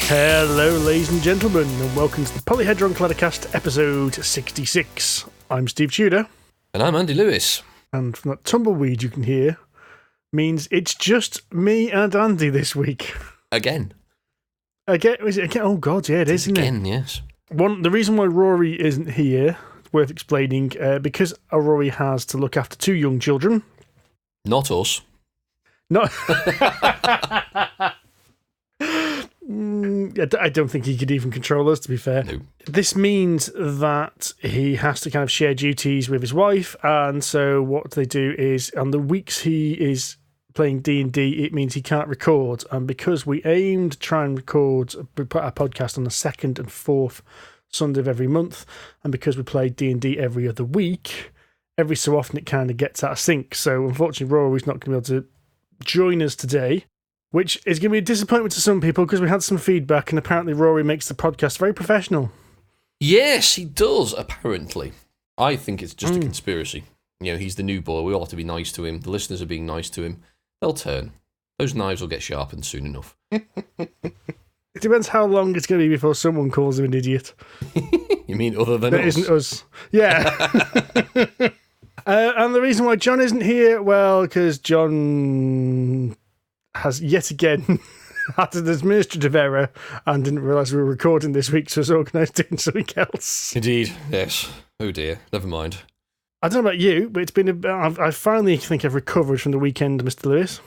Hello, ladies and gentlemen, and welcome to the Polyhedron Claddercast, episode 66. I'm Steve Tudor. And I'm Andy Lewis. And from that tumbleweed you can hear means it's just me and Andy this week. Again. Is it again? Oh, God, yeah, it is, isn't it? Again, yes. The reason why Rory isn't here, it's worth explaining, because Rory has to look after two young children. Not us. Not... I don't think he could even control us, to be fair. No. This means that he has to kind of share duties with his wife, and so what they do is, on the weeks he is playing D&D, it means he can't record, and because we aim to try and put our podcast on the second and fourth Sunday of every month, and because we play D&D every other week, every so often it kind of gets out of sync, so unfortunately Rory's not going to be able to join us today, which is going to be a disappointment to some people because we had some feedback and apparently Rory makes the podcast very professional. Yes, he does, apparently. I think it's just a conspiracy. You know, he's the new boy. We all have to be nice to him. The listeners are being nice to him. They'll turn. Those knives will get sharpened soon enough. It depends how long it's going to be before someone calls him an idiot. You mean other than us? That isn't us. Yeah. And the reason why John isn't here, well, because John has yet again had an administrative error and didn't realise we were recording this week, so it's organised doing something else. Indeed, yes. Oh dear, never mind. I don't know about you, but it's been I finally think I've recovered from the weekend, Mr. Lewis.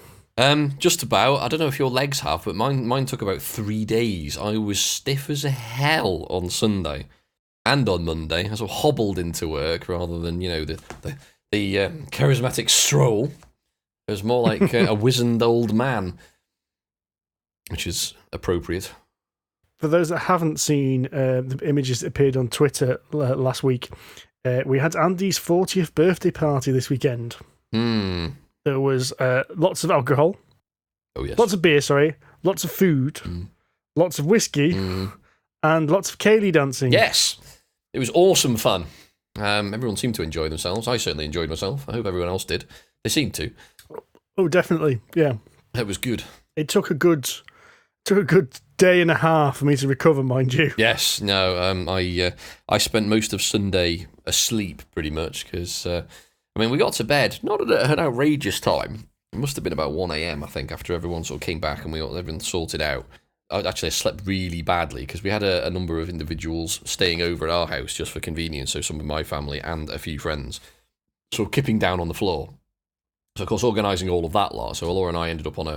Just about. I don't know if your legs have, but mine took about 3 days. I was stiff as hell on Sunday and on Monday. I sort of hobbled into work rather than, you know, the charismatic stroll. It was more like a wizened old man, which is appropriate. For those that haven't seen the images that appeared on Twitter last week, we had Andy's 40th birthday party this weekend. There was lots of alcohol. Oh, yes. Lots of beer, lots of food, lots of whiskey, and lots of ceilidh dancing. Yes, it was awesome fun. Everyone seemed to enjoy themselves. I certainly enjoyed myself. I hope everyone else did. They seemed to. Oh, definitely, yeah. It was good. It took a good day and a half for me to recover, mind you. Yes, no, I spent most of Sunday asleep, pretty much, because, we got to bed, not at an outrageous time. It must have been about 1 a.m, I think, after everyone sort of came back and we got everything sorted out. I slept really badly, because we had a number of individuals staying over at our house just for convenience, so some of my family and a few friends, sort of kipping down on the floor. So, of course, organising all of that lot. So, Laura and I ended up on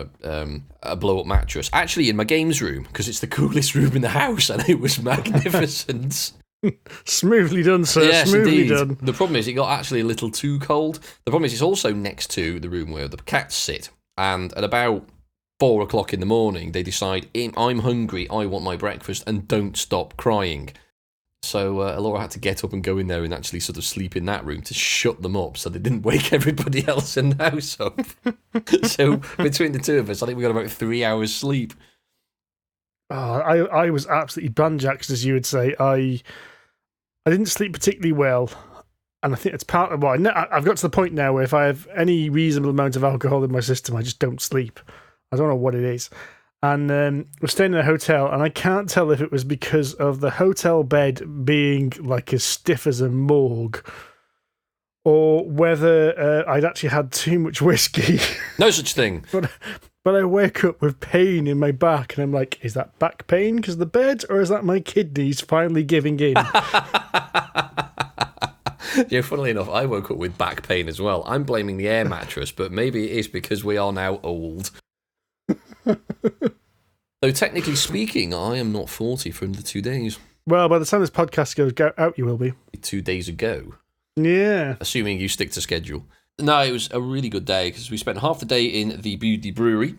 a blow-up mattress. Actually, in my games room, because it's the coolest room in the house, and it was magnificent. Smoothly done, sir. Yes, smoothly indeed. Done. The problem is it got actually a little too cold. The problem is it's also next to the room where the cats sit. And at about 4 o'clock in the morning, they decide, I'm hungry, I want my breakfast, and don't stop crying. So Laura had to get up and go in there and actually sort of sleep in that room to shut them up so they didn't wake everybody else in the house up. So between the two of us, I think we got about 3 hours sleep. Oh, I was absolutely banjaxed, as you would say. I didn't sleep particularly well, and I think it's part of why. I've got to the point now where if I have any reasonable amount of alcohol in my system, I just don't sleep. I don't know what it is. And we're staying in a hotel, and I can't tell if it was because of the hotel bed being like as stiff as a morgue, or whether I'd actually had too much whiskey. No such thing. But I wake up with pain in my back, and I'm like, is that back pain because of the bed, or is that my kidneys finally giving in? Yeah, funnily enough, I woke up with back pain as well. I'm blaming the air mattress, but maybe it is because we are now old. Though technically speaking, I am not 40 for another 2 days. Well, by the time this podcast goes out, you will be. 2 days ago. Yeah. Assuming you stick to schedule. No, it was a really good day because we spent half the day in the brewery,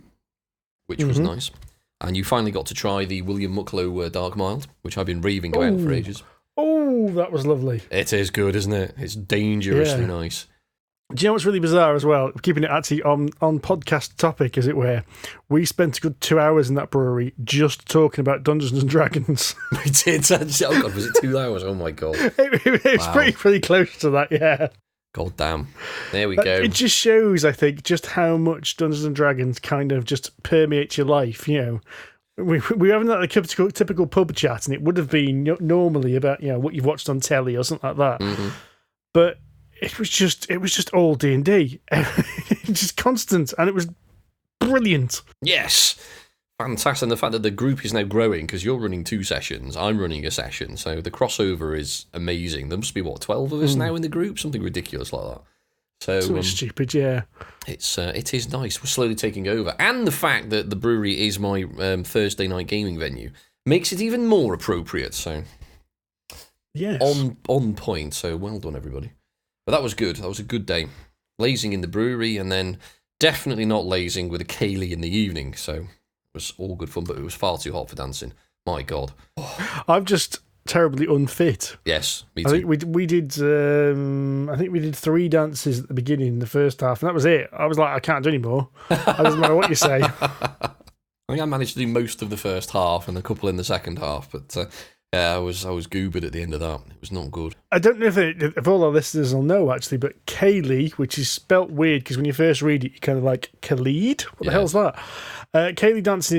which was nice. And you finally got to try the William Mucklow Dark Mild, which I've been raving about for ages. Oh, that was lovely. It is good, isn't it? It's dangerously nice. Do you know what's really bizarre as well? Keeping it actually on podcast topic, as it were. We spent a good 2 hours in that brewery just talking about Dungeons and Dragons. We did. Oh God, was it 2 hours? Oh my God. It was pretty close to that, yeah. God damn. There we go. It just shows, I think, just how much Dungeons and Dragons kind of just permeates your life, you know. We haven't had a typical pub chat, and it would have been normally about what you've watched on telly or something like that. Mm-hmm. But it was just all D&D, just constant, and it was brilliant. Yes, fantastic. And the fact that the group is now growing because you're running 2 sessions, I'm running a session, so the crossover is amazing. There must be 12 of us now in the group, something ridiculous like that. So stupid, yeah. It is nice. We're slowly taking over, and the fact that the brewery is my Thursday night gaming venue makes it even more appropriate. So, yes, on point. So well done, everybody. But that was good. That was a good day. Lazing in the brewery, and then definitely not lazing with a Kaylee in the evening. So it was all good fun, but it was far too hot for dancing. My God, I'm just terribly unfit. Yes, me too. I think we did. I think we did 3 dances at the beginning, the first half, and that was it. I was like, I can't do any more. It doesn't matter what you say. I think I managed to do most of the first half and a couple in the second half, but yeah, I was goobered at the end of that. It was not good. I don't know if all our listeners will know actually, but Kaylee, which is spelt weird because when you first read it, you're kind of like Khalid. What the hell's that? Kaylee dancing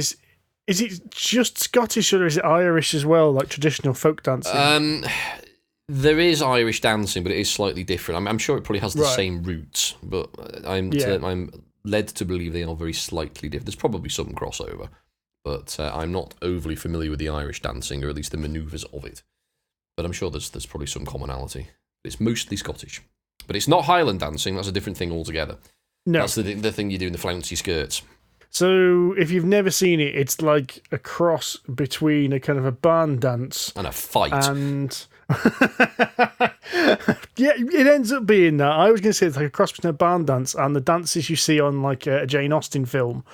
is it just Scottish or is it Irish as well, like traditional folk dancing? There is Irish dancing, but it is slightly different. I'm sure it probably has the same roots, but I'm led to believe they are very slightly different. There's probably some crossover, but I'm not overly familiar with the Irish dancing, or at least the manoeuvres of it. But I'm sure there's probably some commonality. It's mostly Scottish. But it's not Highland dancing, that's a different thing altogether. No. That's the thing you do in the flouncy skirts. So, if you've never seen it, it's like a cross between a kind of a barn dance and a fight. And yeah, it ends up being that. I was going to say it's like a cross between a barn dance and the dances you see on like a Jane Austen film.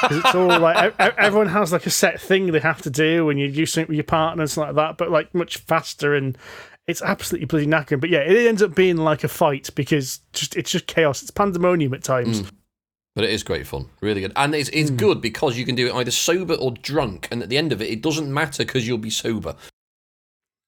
It's all like everyone has like a set thing they have to do, and you do something with your partner and something like that, but like much faster, and it's absolutely bloody knackering. But yeah, it ends up being like a fight because it's just chaos. It's pandemonium at times. But it is great fun, really good. And it's good because you can do it either sober or drunk, and at the end of it, it doesn't matter because you'll be sober.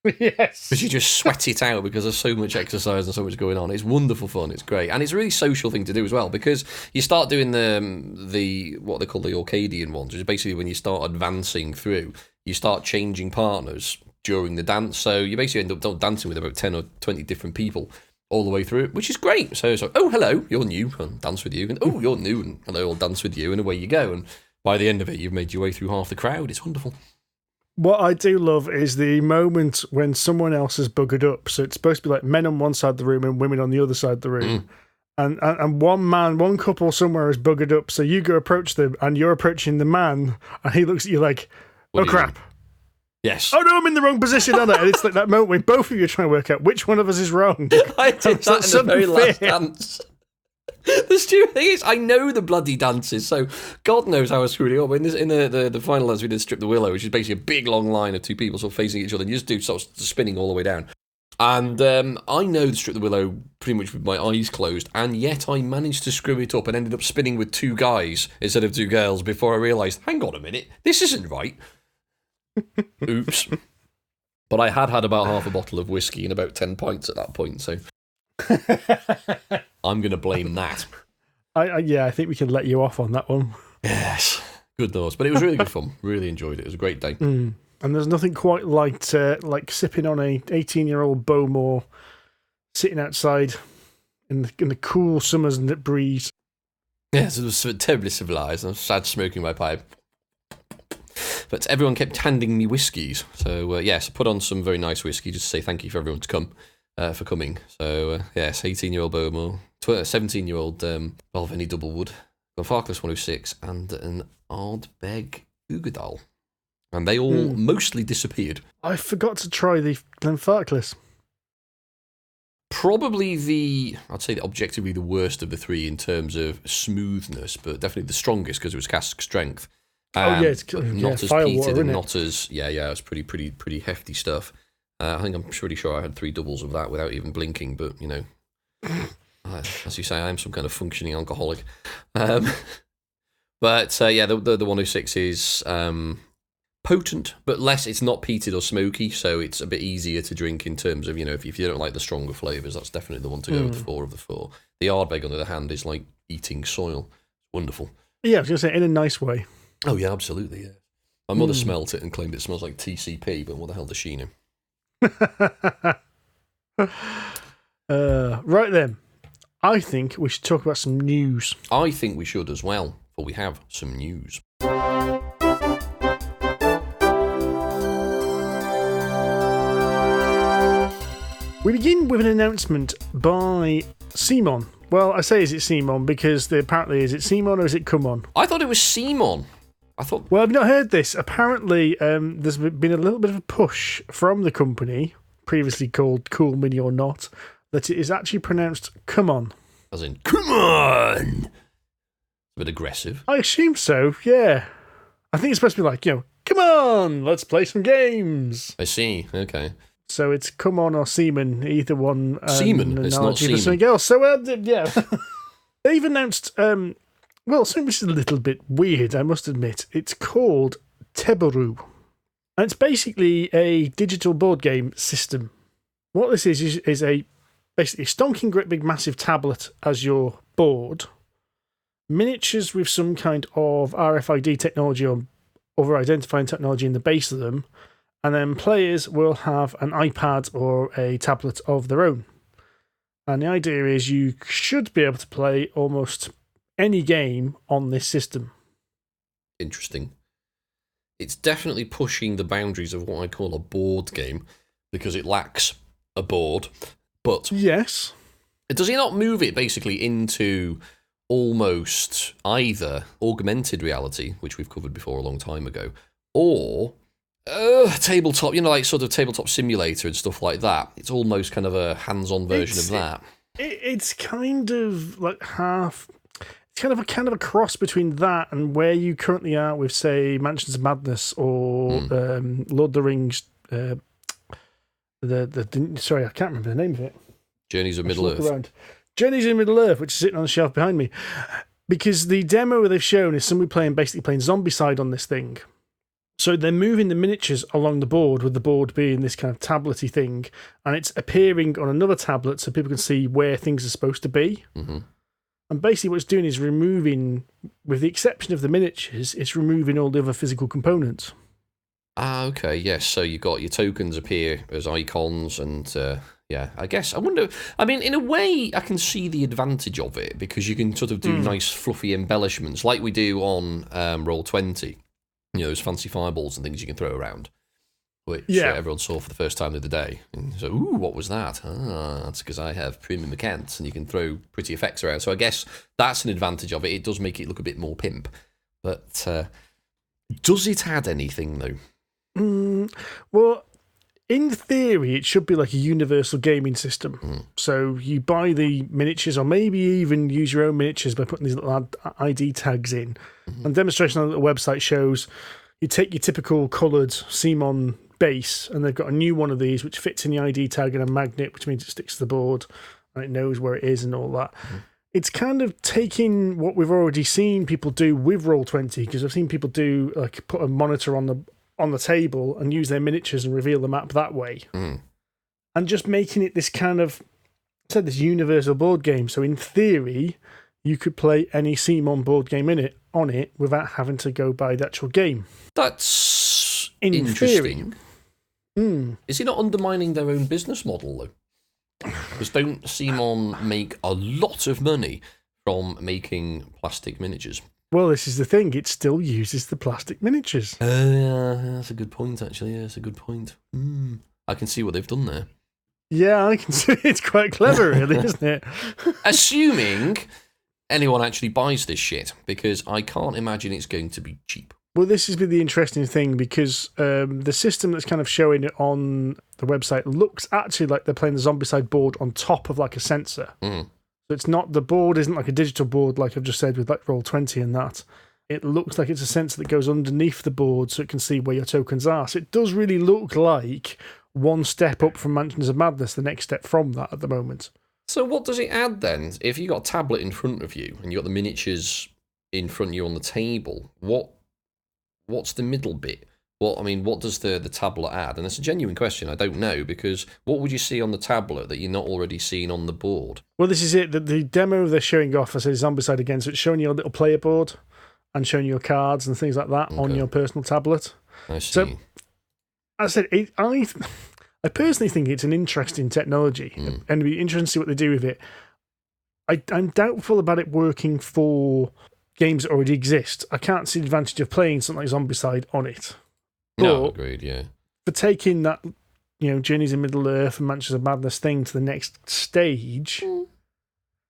Yes. Because you just sweat it out because there's so much exercise and so much going on. It's wonderful fun, it's great. And it's a really social thing to do as well, because you start doing the what they call the Orcadian ones, which is basically when you start advancing through, you start changing partners during the dance. So you basically end up dancing with about 10 or 20 different people all the way through it, which is great. So oh, hello, you're new, I'll dance with you. And oh, you're new, and hello, I'll dance with you. And away you go. And by the end of it, you've made your way through half the crowd. It's wonderful. What I do love is the moment when someone else has buggered up. So it's supposed to be like men on one side of the room and women on the other side of the room. And one couple somewhere has buggered up. So you go approach them and you're approaching the man and he looks at you like, oh crap. Yes. Oh no, I'm in the wrong position, aren't I? And it's like that moment when both of you are trying to work out which one of us is wrong. I did that in the very last dance. The stupid thing is, I know the bloody dances, so God knows how I screwed it up. In the final dance, we did Strip the Willow, which is basically a big long line of 2 people sort of facing each other, and you just do sort of spinning all the way down. And I know the Strip the Willow pretty much with my eyes closed, and yet I managed to screw it up and ended up spinning with 2 guys instead of 2 girls before I realised, hang on a minute, this isn't right. Oops. But I had about half a bottle of whiskey and about 10 pints at that point, so I'm going to blame that. I think we can let you off on that one. Yes, good nose. But it was really good fun. Really enjoyed it. It was a great day. And there's nothing quite like sipping on a 18-year-old Bowmore, sitting outside in the cool summer's breeze. Yes, it was terribly civilised. I sat smoking my pipe. But everyone kept handing me whiskies. So, yes, I put on some very nice whiskey just to say thank you for everyone for coming. So, yes, 18-year-old Bowmore, 17-year-old Balvenie Doublewood, Glenfarclas 106, and an Ardbeg Ugadal. And they all mostly disappeared. I forgot to try the Glenfarclas. Probably I'd say objectively the worst of the 3 in terms of smoothness, but definitely the strongest because it was cask strength. It's not as peated and not as it's pretty hefty stuff. I think I'm pretty sure I had 3 doubles of that without even blinking, but you know, as you say, I am some kind of functioning alcoholic. But the 106 is potent, but less. It's not peated or smoky, so it's a bit easier to drink in terms of, you know, if you don't like the stronger flavours, that's definitely the one to go with. 4 of the 4. The Ardbeg, on the other hand, is like eating soil. Wonderful. Yeah, I was going to say in a nice way. Oh yeah, absolutely. Yeah. My mother smelt it and claimed it smells like TCP, but what the hell does she know? Right then. I think we should talk about some news. I think we should as well, for we have some news. We begin with an announcement by CMON. Well, I say is it CMON because apparently is it CMON or is it CMON? I thought it was CMON. Well, I've not heard this. Apparently, there's been a little bit of a push from the company, previously called Cool Mini or Not, that it is actually pronounced come on. As in, come on! It's a bit aggressive. I assume so, yeah. I think it's supposed to be like, come on, let's play some games. I see, okay. So it's come on or seaman, either one. Seaman, it's not seaman. Something else. So, yeah. They've announced, something which is a little bit weird, I must admit. It's called Teberu. And it's basically a digital board game system. What this is basically a stonking great big massive tablet as your board, miniatures with some kind of RFID technology or other identifying technology in the base of them, and then players will have an iPad or a tablet of their own. And the idea is you should be able to play almost any game on this system. Interesting. It's definitely pushing the boundaries of what I call a board game, because it lacks a board. But yes, does he not move it basically into almost either augmented reality, which we've covered before a long time ago, or tabletop, like sort of tabletop simulator and stuff like that? It's almost kind of a hands-on version of that. It's kind of like half. It's kind of a cross between that and where you currently are with, say, Mansions of Madness or Lord of the Rings. Sorry, I can't remember the name of it. Journeys of Middle Earth. Journeys of Middle Earth, which is sitting on the shelf behind me. Because the demo they've shown is somebody basically playing Zombicide on this thing. So they're moving the miniatures along the board, with the board being this kind of tablet-y thing, and it's appearing on another tablet so people can see where things are supposed to be. Mm-hmm. And basically what it's doing is removing, with the exception of the miniatures, it's removing all the other physical components. Ah, okay, yes. So you've got your tokens appear as icons, and I wonder. I mean, in a way, I can see the advantage of it, because you can sort of do nice, fluffy embellishments like we do on Roll20. Those fancy fireballs and things you can throw around, which everyone saw for the first time the other day. And so, ooh, what was that? That's because I have premium mechanics, and you can throw pretty effects around. So I guess that's an advantage of it. It does make it look a bit more pimp. But does it add anything, though? Well, in theory, it should be like a universal gaming system. So you buy the miniatures, or maybe even use your own miniatures by putting these little ID tags in. And demonstration on the website shows you take your typical coloured CMON base, and they've got a new one of these which fits in the ID tag and a magnet, which means it sticks to the board and it knows where it is and all that. It's kind of taking what we've already seen people do with Roll20, because I've seen people do like put a monitor on the table and use their miniatures and reveal the map that way. And just making it this kind of, this universal board game. So in theory, you could play any CMON board game on it without having to go buy the actual game. That's in interesting. Theory. Is he not undermining their own business model, though? Because don't CMON make a lot of money from making plastic miniatures? Well, this is the thing. It still uses the plastic miniatures. That's a good point, actually. Yeah, that's a good point. I can see what they've done there. Yeah, I can see. It's quite clever, really, isn't it? Assuming anyone actually buys this shit, because I can't imagine it's going to be cheap. Well, this has been the interesting thing, because the system that's kind of showing it on the website looks actually like they're playing the Zombicide board on top of like a sensor. So it's not, the board isn't like a digital board like I've just said with like Roll20 and that. It looks like it's a sensor that goes underneath the board so it can see where your tokens are. So it does really look like one step up from Mansions of Madness, the next step from that at the moment. So what does it add then? If you've got a tablet in front of you and you've got the miniatures in front of you on the table, what's the middle bit? What does the tablet add? And it's a genuine question. I don't know, because what would you see on the tablet that you're not already seeing on the board? Well, this is it. The demo they're showing off, I say Zombicide again, so it's showing you a little player board. and showing your cards and things like that on your personal tablet. I see. So, as I said, I personally think it's an interesting technology, and it'd be interesting to see what they do with it. I'm doubtful about it working for games that already exist. I can't see the advantage of playing something like Zombicide on it. No, But agreed, yeah. for taking that, Journeys in Middle-earth and Mansions of Madness thing to the next stage,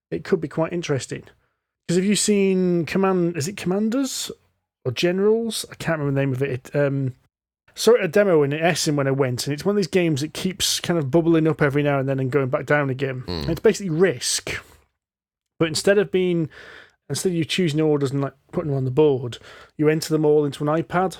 it could be quite interesting. Because have you seen is it Commanders or Generals? I can't remember the name of it. Saw a demo in Essen when I went, and it's one of these games that keeps kind of bubbling up every now and then and going back down again. And it's basically Risk, but instead of you choosing orders and like putting them on the board, you enter them all into an iPad.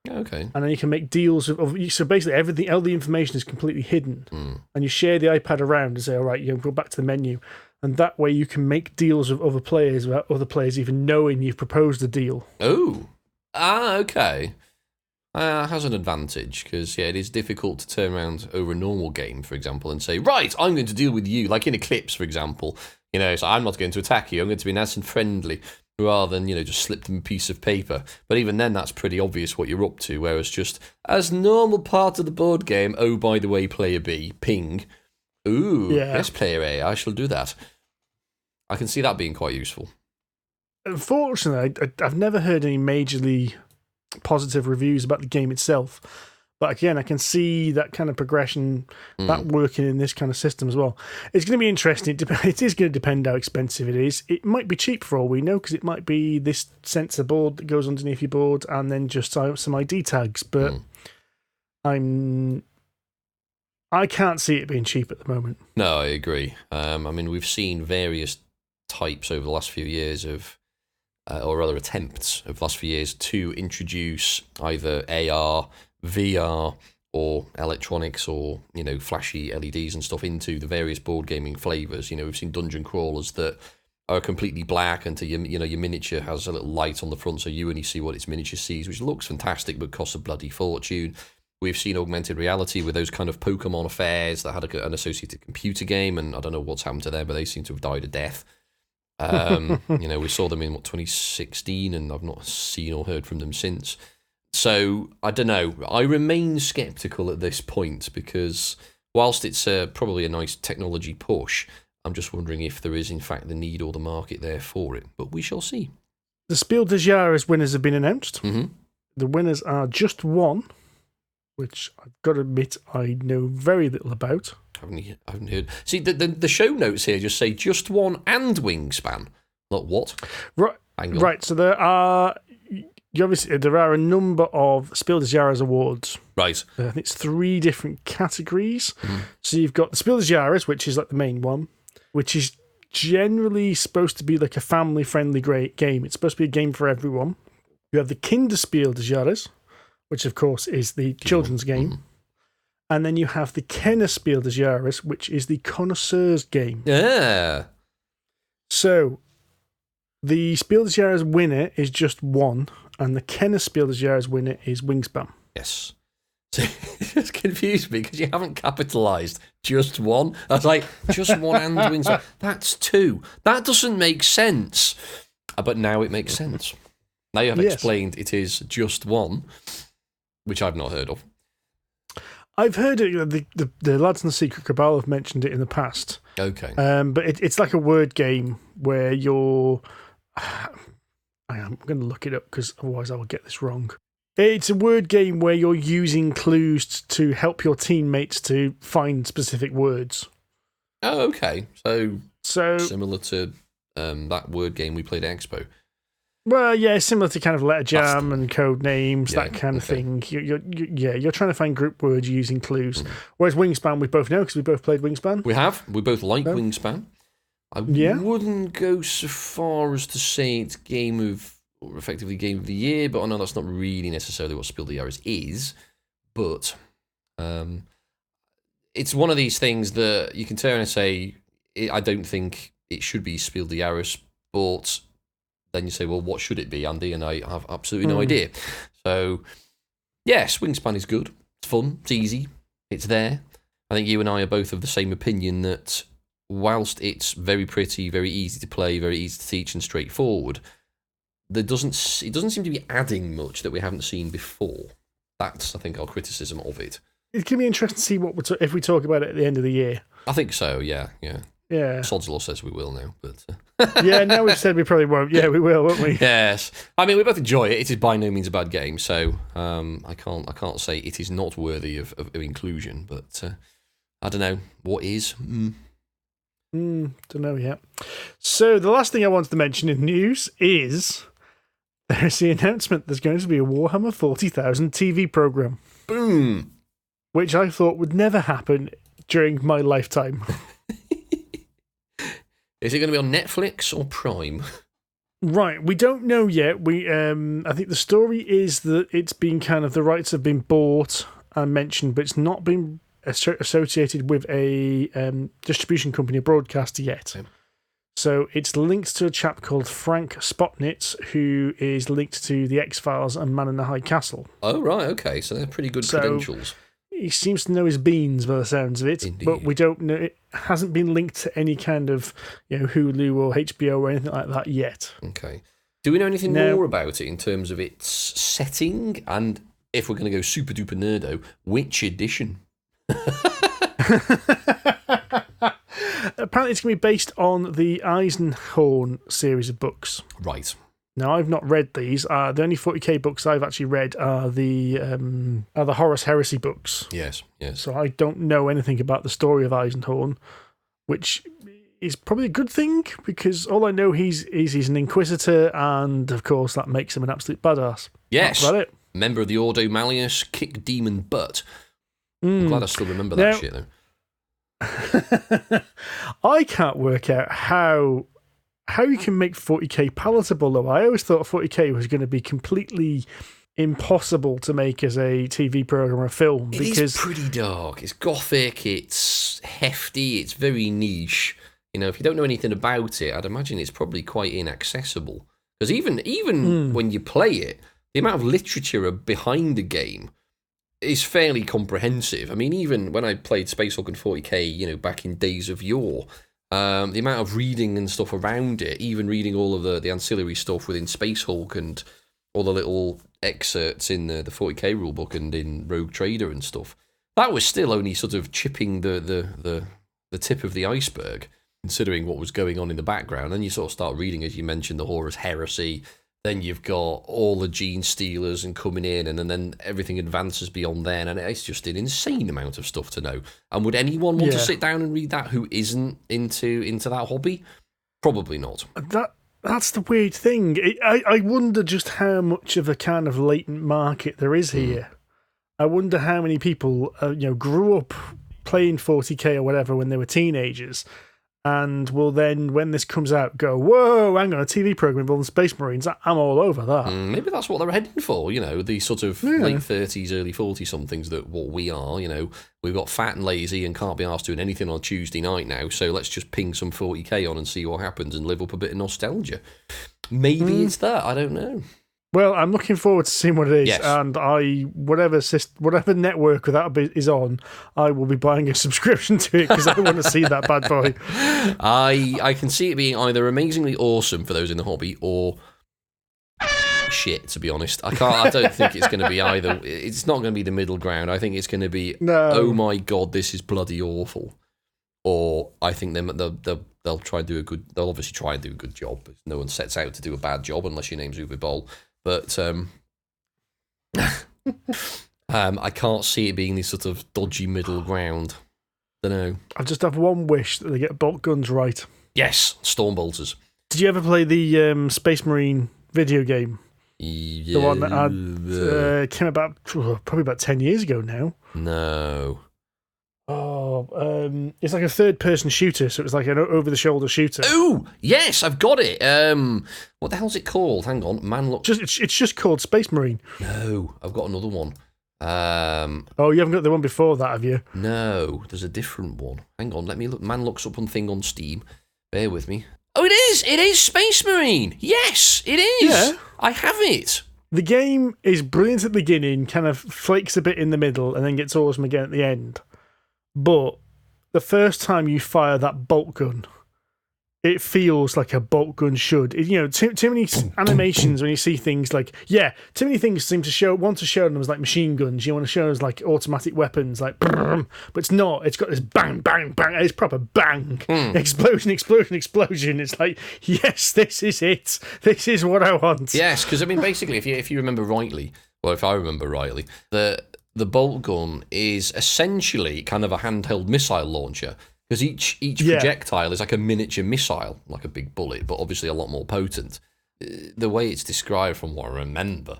Okay. And then you can make deals so basically all the information is completely hidden, and you share the iPad around and say, all right, go back to the menu, and that way you can make deals with other players without other players even knowing you've proposed a deal. Oh, okay. Has an advantage because it is difficult to turn around over a normal game, for example, and say, right, I'm going to deal with you, like in Eclipse, for example. So I'm not going to attack you. I'm going to be nice and friendly, rather than just slip them a piece of paper. But even then, that's pretty obvious what you're up to. Whereas just as normal part of the board game, oh, by the way, player B, ping. Ooh, yes, player A, I shall do that. I can see that being quite useful. Unfortunately, I've never heard any majorly positive reviews about the game itself. But again, I can see that kind of progression, that working in this kind of system as well. It's going to be interesting. It is going to depend how expensive it is. It might be cheap for all we know, because it might be this sensor board that goes underneath your board and then just some ID tags. But I can't see it being cheap at the moment. No, I agree. We've seen various types over the last few years of, or rather attempts over the last few years to introduce either AR, VR, or electronics, or flashy LEDs and stuff into the various board gaming flavors. We've seen dungeon crawlers that are completely black, and your miniature has a little light on the front, so you only see what its miniature sees, which looks fantastic but costs a bloody fortune. We've seen augmented reality with those kind of Pokemon affairs that had an associated computer game, and I don't know what's happened to them, but they seem to have died a death. We saw them in 2016, and I've not seen or heard from them since. So I don't know. I remain skeptical at this point, because whilst it's probably a nice technology push, I'm just wondering if there is in fact the need or the market there for it. But we shall see. The Spiel des Jahres winners have been announced. Mm-hmm. The winners are Just One, which I've got to admit I know very little about. I haven't heard. See, the show notes here just say Just One and Wingspan. Like what? Right. So there are a number of Spiel des Jahres awards. Right. I think it's 3 different categories. So you've got the Spiel des Jahres, which is like the main one, which is generally supposed to be like a family-friendly great game. It's supposed to be a game for everyone. You have the Kinderspiel des Jahres, which of course is the children's game. And then you have the Kennerspiel des Jahres, which is the connoisseur's game. Yeah. So the Spiel des Jahres winner is Just One, and the Kennerspiel des Jahres winner is Wingspan. Yes. So it just confused me because you haven't capitalised Just One. I was like, Just One and Wingspan. That's 2. That doesn't make sense. But now it makes sense. Now you have explained it is Just One, which I've not heard of. I've heard it. The lads in the Secret Cabal have mentioned it in the past. Okay. But it's like a word game where you're... I'm going to look it up because otherwise I will get this wrong. It's a word game where you're using clues to help your teammates to find specific words. Oh, okay. So similar to that word game we played at Expo. Well, yeah, similar to kind of letter jam and code names, that kind of thing. You're trying to find group words using clues. Whereas Wingspan, we both know because we both played Wingspan. We have. We both like Wingspan. I wouldn't go so far as to say it's effectively game of the year, but I know that's not really necessarily what Spiel des Jahres is. But it's one of these things that you can turn and say, I don't think it should be Spiel des Jahres, but then you say, well, what should it be, Andy? And I have absolutely no idea. So, yes, Wingspan is good. It's fun. It's easy. It's there. I think you and I are both of the same opinion that whilst it's very pretty, very easy to play, very easy to teach and straightforward, it doesn't seem to be adding much that we haven't seen before. That's, I think, our criticism of it. It's going to be interesting to see what if we talk about it at the end of the year. I think so, yeah. Sod's Law says we will now, but... Yeah, now we've said we probably won't. Yeah, we will, won't we? Yes. I mean, we both enjoy it. It is by no means a bad game, so I can't say it is not worthy of inclusion, but I don't know. What is? Don't know yet. So the last thing I wanted to mention in news is there's the announcement there's going to be a Warhammer 40,000 TV program. Boom! Which I thought would never happen during my lifetime. Is it going to be on Netflix or Prime? Right, we don't know yet. I think the story is that it's been kind of the rights have been bought and mentioned, but it's not been associated with a distribution company, a broadcaster yet. Okay. So it's linked to a chap called Frank Spotnitz, who is linked to the X-Files and Man in the High Castle. Oh, right, okay. So they're pretty good credentials. He seems to know his beans by the sounds of it. Indeed. But we don't know. It hasn't been linked to any kind of Hulu or HBO or anything like that yet. Okay. Do we know anything more about it in terms of its setting? And if we're going to go super duper nerdo, which edition? Apparently it's going to be based on the Eisenhorn series of books. Right. Now, I've not read these. The only 40k books I've actually read are the Horus Heresy books. Yes. So I don't know anything about the story of Eisenhorn, which is probably a good thing, because all I know he's an Inquisitor, and of course that makes him an absolute badass. Yes. That's about it. Member of the Ordo Malleus, kick demon butt. I'm glad I still remember that shit, though. I can't work out how you can make 40k palatable, though. I always thought 40k was going to be completely impossible to make as a TV program or a film. It is pretty dark. It's gothic, it's hefty, it's very niche. If you don't know anything about it, I'd imagine it's probably quite inaccessible. Because even when you play it, the amount of literature behind the game is fairly comprehensive. I mean, even when I played Space Hulk and 40k, back in days of yore, the amount of reading and stuff around it, even reading all of the ancillary stuff within Space Hulk and all the little excerpts in the 40k rulebook and in Rogue Trader and stuff, that was still only sort of chipping the tip of the iceberg, considering what was going on in the background. And you sort of start reading, as you mentioned, the Horus Heresy. Then you've got all the Gene Stealers and coming in, and then everything advances beyond then, and it's just an insane amount of stuff to know. And would anyone want to sit down and read that who isn't into that hobby? Probably not. That's the weird thing. I wonder just how much of a kind of latent market there is here. I wonder how many people grew up playing 40k or whatever when they were teenagers, and will then, when this comes out, go, whoa, hang on, a TV program involving Space Marines, I'm all over that. Maybe that's what they're heading for, the sort of late 30s, early 40-somethings that what we are, we've got fat and lazy and can't be asked doing anything on Tuesday night now, so let's just ping some 40k on and see what happens and live up a bit of nostalgia. Maybe it's that, I don't know. Well, I'm looking forward to seeing what it is, yes. And whatever network that is on, I will be buying a subscription to it because I want to see that bad boy. I can see it being either amazingly awesome for those in the hobby or shit, to be honest. I don't think it's going to be either. It's not going to be the middle ground. I think it's going to be, oh my god, this is bloody awful. Or I think they'll try and do they'll obviously try and do a good job. No one sets out to do a bad job unless your name's Uwe Boll. But I can't see it being this sort of dodgy middle ground. Don't know. I just have one wish, that they get bolt guns right. Yes, Stormbolters. Did you ever play the Space Marine video game? Yeah. The one that came about probably about 10 years ago now. No. It's like a third-person shooter, so it's like an over-the-shoulder shooter. Oh, yes, I've got it. What the hell's it called? Hang on, It's just called Space Marine. No, I've got another one. You haven't got the one before that, have you? No, there's a different one. Hang on, let me look. Man looks up on thing on Steam. Bear with me. Oh, it is! It is Space Marine! Yes, it is! Yeah. I have it! The game is brilliant at the beginning, kind of flakes a bit in the middle, and then gets awesome again at the end. But the first time you fire that bolt gun, it feels like a bolt gun should. Too many animations when you see things like, too many things seem to want to show them as like machine guns. You want to show them as like automatic weapons, like, but it's not. It's got this bang, bang, bang. It's proper bang. Explosion, explosion, explosion. It's like, yes, this is it. This is what I want. Yes, because I mean, basically, if you remember rightly, or if I remember rightly, the bolt gun is essentially kind of a handheld missile launcher. Because each projectile is like a miniature missile, like a big bullet, but obviously a lot more potent. The way it's described from what I remember,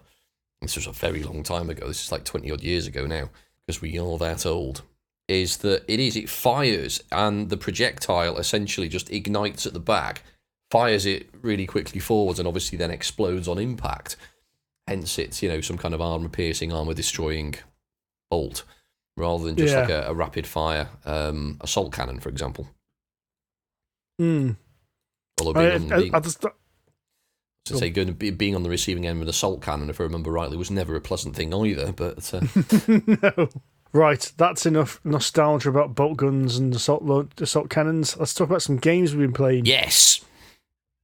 this was a very long time ago, this is like 20-odd years ago now, because we are that old, is that it fires, and the projectile essentially just ignites at the back, fires it really quickly forwards, and obviously then explodes on impact. Hence it's, some kind of armor-piercing, armor-destroying bolt, rather than just like a rapid-fire assault cannon, for example. Although being on the receiving end of an assault cannon, if I remember rightly, was never a pleasant thing either. But no. Right, that's enough nostalgia about bolt guns and assault cannons. Let's talk about some games we've been playing. Yes.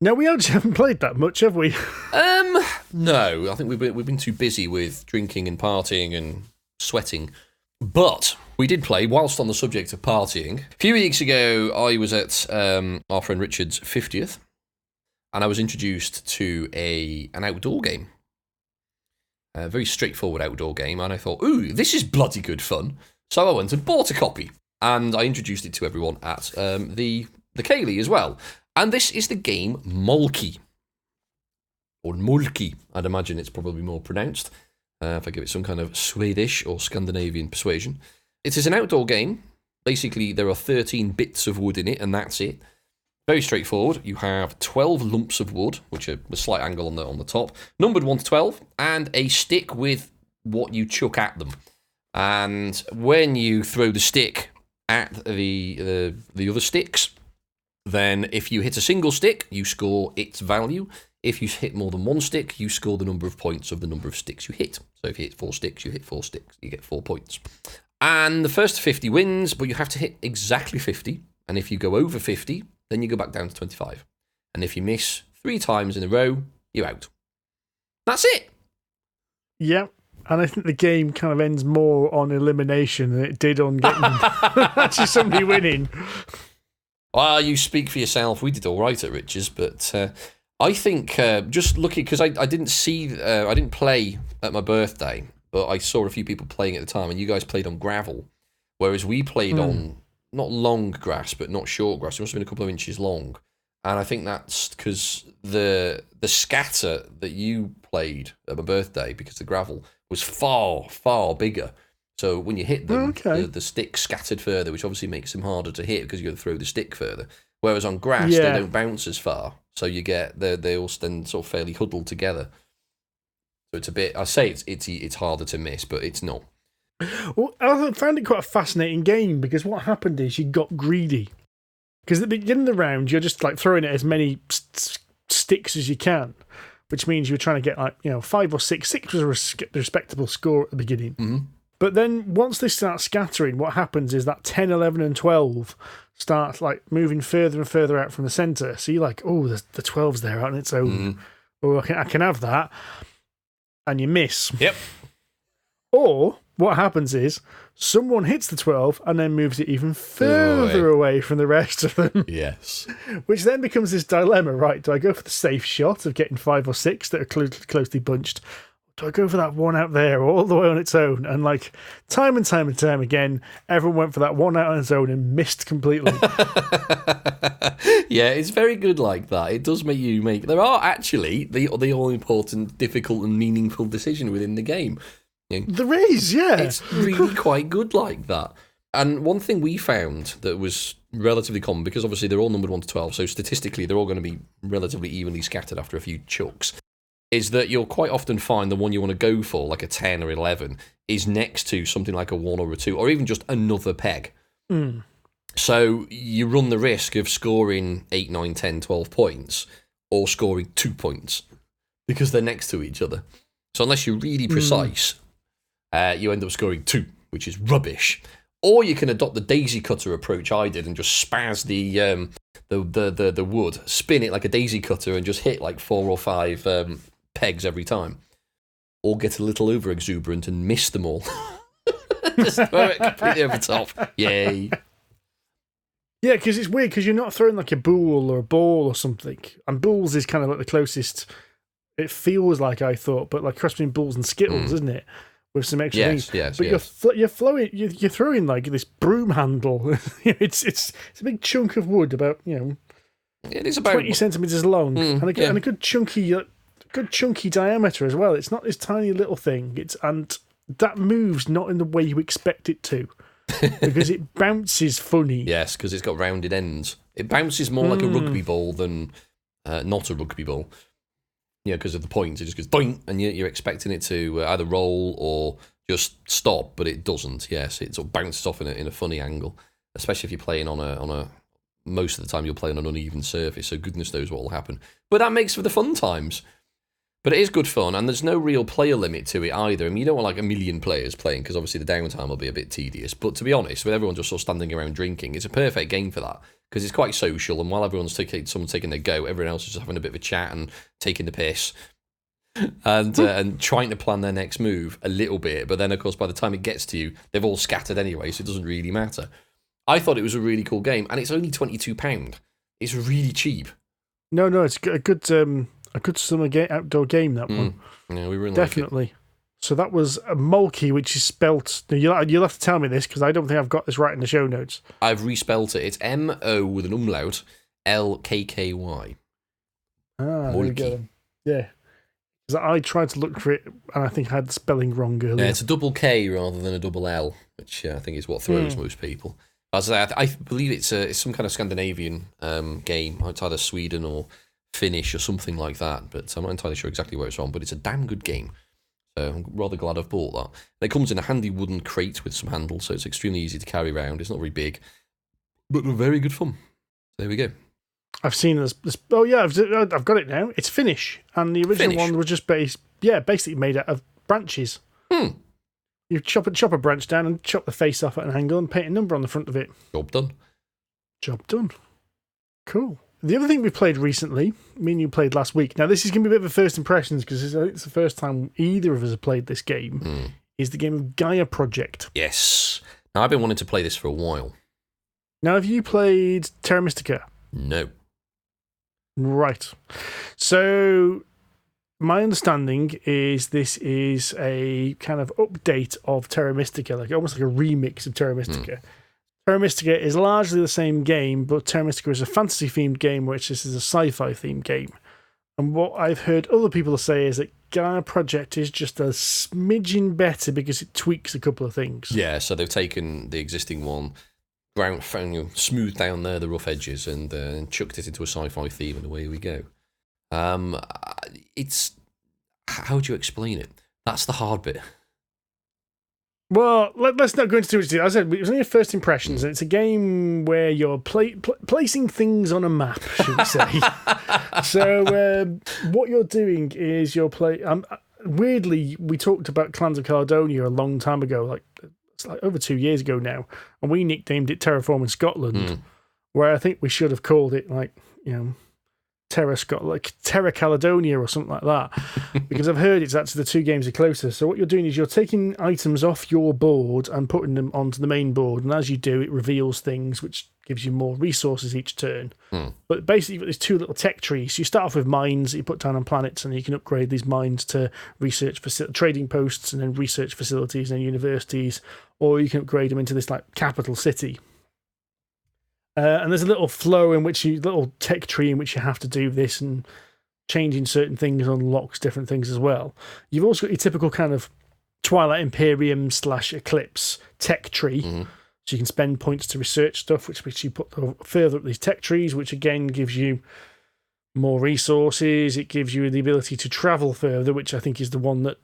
No, we actually haven't played that much, have we? No. I think we've been too busy with drinking and partying and sweating. But we did play, whilst on the subject of partying. A few weeks ago, I was at our friend Richard's 50th, and I was introduced to an outdoor game. A very straightforward outdoor game, and I thought, ooh, this is bloody good fun. So I went and bought a copy, and I introduced it to everyone at the Ceilidh as well. And this is the game Molkky. Or Molkky, I'd imagine it's probably more pronounced. If I give it some kind of Swedish or Scandinavian persuasion. It is an outdoor game. Basically, there are 13 bits of wood in it, and that's it. Very straightforward. You have 12 lumps of wood, which are a slight angle on the top, numbered 1 to 12, and a stick with what you chuck at them. And when you throw the stick at the other sticks, then if you hit a single stick, you score its value. If you hit more than 1 stick, you score the number of points of the number of sticks you hit. So if you hit 4 sticks, you hit 4 sticks. You get 4 points. And the first to 50 wins, but you have to hit exactly 50. And if you go over 50, then you go back down to 25. And if you miss 3 times in a row, you're out. That's it. Yep. And I think the game kind of ends more on elimination than it did on getting actually somebody winning. Well, you speak for yourself. We did all right at Rich's, but I think just looking, because I didn't play at my birthday, but I saw a few people playing at the time, and you guys played on gravel, whereas we played on not long grass, but not short grass. It must have been a couple of inches long. And I think that's because the scatter that you played at my birthday, because the gravel was far, far bigger. So when you hit them, the stick scattered further, which obviously makes them harder to hit because you're going to throw the stick further. Whereas on grass, they don't bounce as far. So you get, they all then sort of fairly huddled together. So it's a bit, I say it's harder to miss, but it's not. Well, I found it quite a fascinating game because what happened is you got greedy. Because at the beginning of the round, you're just like throwing at as many sticks as you can, which means you're trying to get 5 or 6. 6 was a respectable score at the beginning. Mm-hmm. But then once they start scattering, what happens is that 10, 11, and 12 start like moving further and further out from the centre. So you're like, oh, the 12's there out on its own. Oh, I can have that. And you miss. Yep. Or what happens is someone hits the 12 and then moves it even further away from the rest of them. Yes. Which then becomes this dilemma, right? Do I go for the safe shot of getting 5 or 6 that are closely bunched? Do I go for that one out there all the way on its own? And like time and time again, everyone went for that one out on its own and missed completely. Yeah, it's very good like that. It does make you make... There are actually the all-important, difficult and meaningful decision within the game. There is, yeah. It's really quite good like that. And one thing we found that was relatively common, because obviously they're all numbered 1 to 12, so statistically they're all going to be relatively evenly scattered after a few chucks, is that you'll quite often find the one you want to go for, like a 10 or 11, is next to something like a 1 or a 2, or even just another peg. So you run the risk of scoring 8, 9, 10, 12 points, or scoring 2 points, because they're next to each other. So unless you're really precise, you end up scoring 2, which is rubbish. Or you can adopt the daisy cutter approach I did and just spaz the wood, spin it like a daisy cutter, and just hit like 4 or 5 pegs every time, or get a little over exuberant and miss them all. Just throw it completely over the top. Yay. Yeah, because it's weird because you're not throwing like a boule or a ball or something. And boules is kind of like the closest it feels like, I thought, but like cross between balls and skittles, isn't it? With some extra things. Yes, but you're throwing like this broom handle. it's a big chunk of wood, about it is about 20 centimeters long, and a good chunky diameter as well. It's not this tiny little thing. And that moves not in the way you expect it to, because it bounces funny. Yes, because it's got rounded ends. It bounces more like a rugby ball than not a rugby ball. Because of the points, it just goes boing, and you're expecting it to either roll or just stop, but it doesn't. Yes, it sort of bounces off in a funny angle, especially if you're playing on a. Most of the time, you'll play on an uneven surface, so goodness knows what will happen. But that makes for the fun times. But it is good fun, and there's no real player limit to it either. I mean, you don't want like 1 million players playing, because obviously the downtime will be a bit tedious. But to be honest, with everyone just sort of standing around drinking, it's a perfect game for that, because it's quite social, and while everyone's taking their go, everyone else is just having a bit of a chat and taking the piss and trying to plan their next move a little bit. But then, of course, by the time it gets to you, they've all scattered anyway, so it doesn't really matter. I thought it was a really cool game, and it's only £22. It's really cheap. No, it's a good summer outdoor game, that one. Yeah, we really definitely. Like it. So that was a Molkky, which is spelt. You'll have to tell me this, because I don't think I've got this right in the show notes. I've respelt it. It's M-O with an umlaut, L-K-K-Y. There we go. Yeah. Because I tried to look for it, and I think I had the spelling wrong earlier. Yeah, it's a double K rather than a double L, which I think is what throws most people. As I believe it's some kind of Scandinavian game. It's either Sweden or Finnish or something like that, but I'm not entirely sure exactly where it's from, but it's a damn good game. So I'm rather glad I've bought that. And it comes in a handy wooden crate with some handles, so it's extremely easy to carry around. It's not very big, but very good fun. So there we go. I've seen this. Oh yeah, I've got it now. It's Finnish, and the original one was just basically made out of branches. You chop a branch down and chop the face off at an angle and paint a number on the front of it. Job done. Job done. Cool. The other thing we played recently, me and you played last week. Now, this is going to be a bit of a first impressions, because it's the first time either of us have played this game, is the game of Gaia Project. Yes. Now, I've been wanting to play this for a while. Now, have you played Terra Mystica? No. Right. So, my understanding is this is a kind of update of Terra Mystica, almost like a remix of Terra Mystica. Terra Mystica is largely the same game, but Terra Mystica is a fantasy-themed game, which this is a sci-fi-themed game. And what I've heard other people say is that Gaia Project is just a smidgen better because it tweaks a couple of things. Yeah, so they've taken the existing one, smoothed down the rough edges, and chucked it into a sci-fi theme, and away we go. It's... How do you explain it? That's the hard bit. Well, let's not go into too much detail. As I said, it was only your first impressions, and it's a game where you're placing things on a map, should we say. So what you're doing is weirdly, we talked about Clans of Caledonia a long time ago, it's like over 2 years ago now, and we nicknamed it Terraforming Scotland, where I think we should have called it, Terra Caledonia or something like that, because I've heard it's actually the two games are closer. So what you're doing is you're taking items off your board and putting them onto the main board, and as you do, it reveals things, which gives you more resources each turn. But basically, you've got these two little tech trees. You start off with mines that you put down on planets, and you can upgrade these mines to research trading posts, and then research facilities and universities, or you can upgrade them into this capital city. And there's a little little tech tree in which you have to do this, and changing certain things unlocks different things as well. You've also got your typical kind of Twilight Imperium / Eclipse tech tree. So you can spend points to research stuff, which you put further up these tech trees, which again gives you more resources. It gives you the ability to travel further, which I think is the one that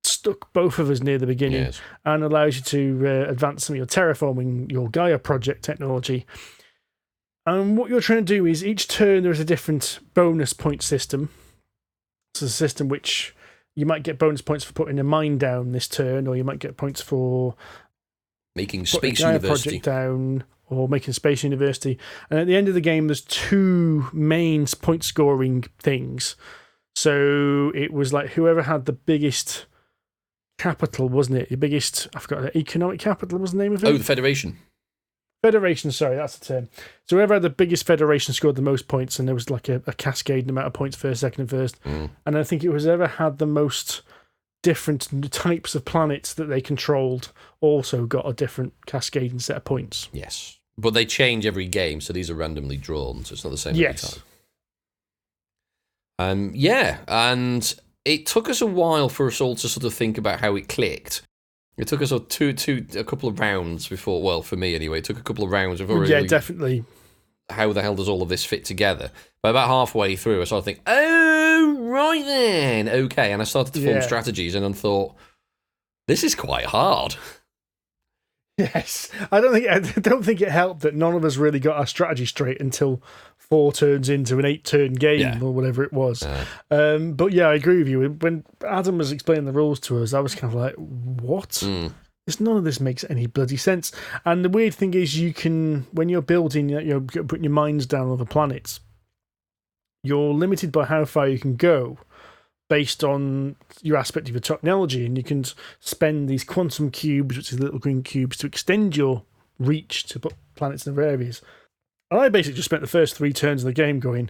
stuck both of us near the beginning, and allows you to advance some of your terraforming, your Gaia project technology. And what you're trying to do is each turn there is a different bonus point system. It's a system which you might get bonus points for putting a mine down this turn, or you might get points for making putting space a Gaia university project down, or making Space University. And at the end of the game, there's 2 main point scoring things. So it was like whoever had the biggest capital, wasn't it? The biggest, I forgot, economic capital was the name of it? Oh, the Federation. Federation, sorry, that's the term. So whoever had the biggest federation scored the most points, and there was like a cascade amount of points first, second, and first. And I think it was whoever had the most different types of planets that they controlled also got a different cascading set of points. Yes. But they change every game, so these are randomly drawn, so it's not the same every time. Yeah, and it took us a while for us all to sort of think about how it clicked. It took us a couple of rounds before, well, for me anyway, it took a couple of rounds before definitely. How the hell does all of this fit together? But about halfway through, I started thinking, oh, right then, okay. And I started to form strategies and I thought, this is quite hard. Yes. I don't think it helped that none of us really got our strategy straight until 4 turns into an 8-turn game or whatever it was. But yeah, I agree with you. When Adam was explaining the rules to us, I was kind of like, what? None of this makes any bloody sense. And the weird thing is, you can, when you're building, you're putting your mines down on the planets, you're limited by how far you can go based on your aspect of your technology, and you can spend these quantum cubes, which is little green cubes, to extend your reach to put planets in other areas. And I basically just spent the first 3 turns of the game going,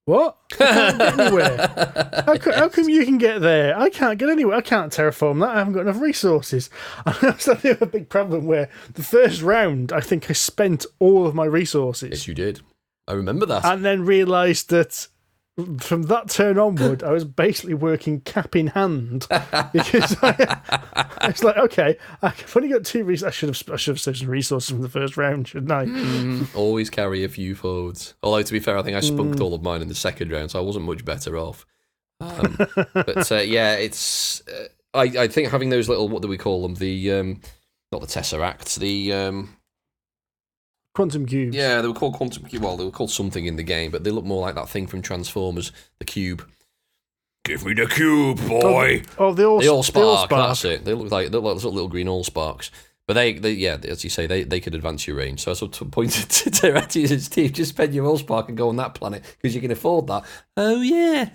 what? I can't get anywhere. How come you can get there? I can't get anywhere. I can't terraform that. I haven't got enough resources. And I was having a big problem where the first round, I think I spent all of my resources. Yes, you did. I remember that. And then realised that from that turn onward, I was basically working cap in hand because I was like, okay, I've only got 2 resources. I should have saved some resources from the first round, shouldn't I? Always carry a few forwards. Although, to be fair, I think I spunked all of mine in the second round, so I wasn't much better off. But yeah, it's. I think having those little, what do we call them? The not the tesseracts, the quantum cubes. Yeah, they were called quantum cube. Well, they were called something in the game, but they look more like that thing from Transformers, the cube. Give me the cube, boy. Oh, the Allspark. That's it. They look like little green Allsparks. But they, as you say, they could advance your range. So I sort of pointed to Teberu and Steve, just spend your Allspark and go on that planet because you can afford that. Oh yeah.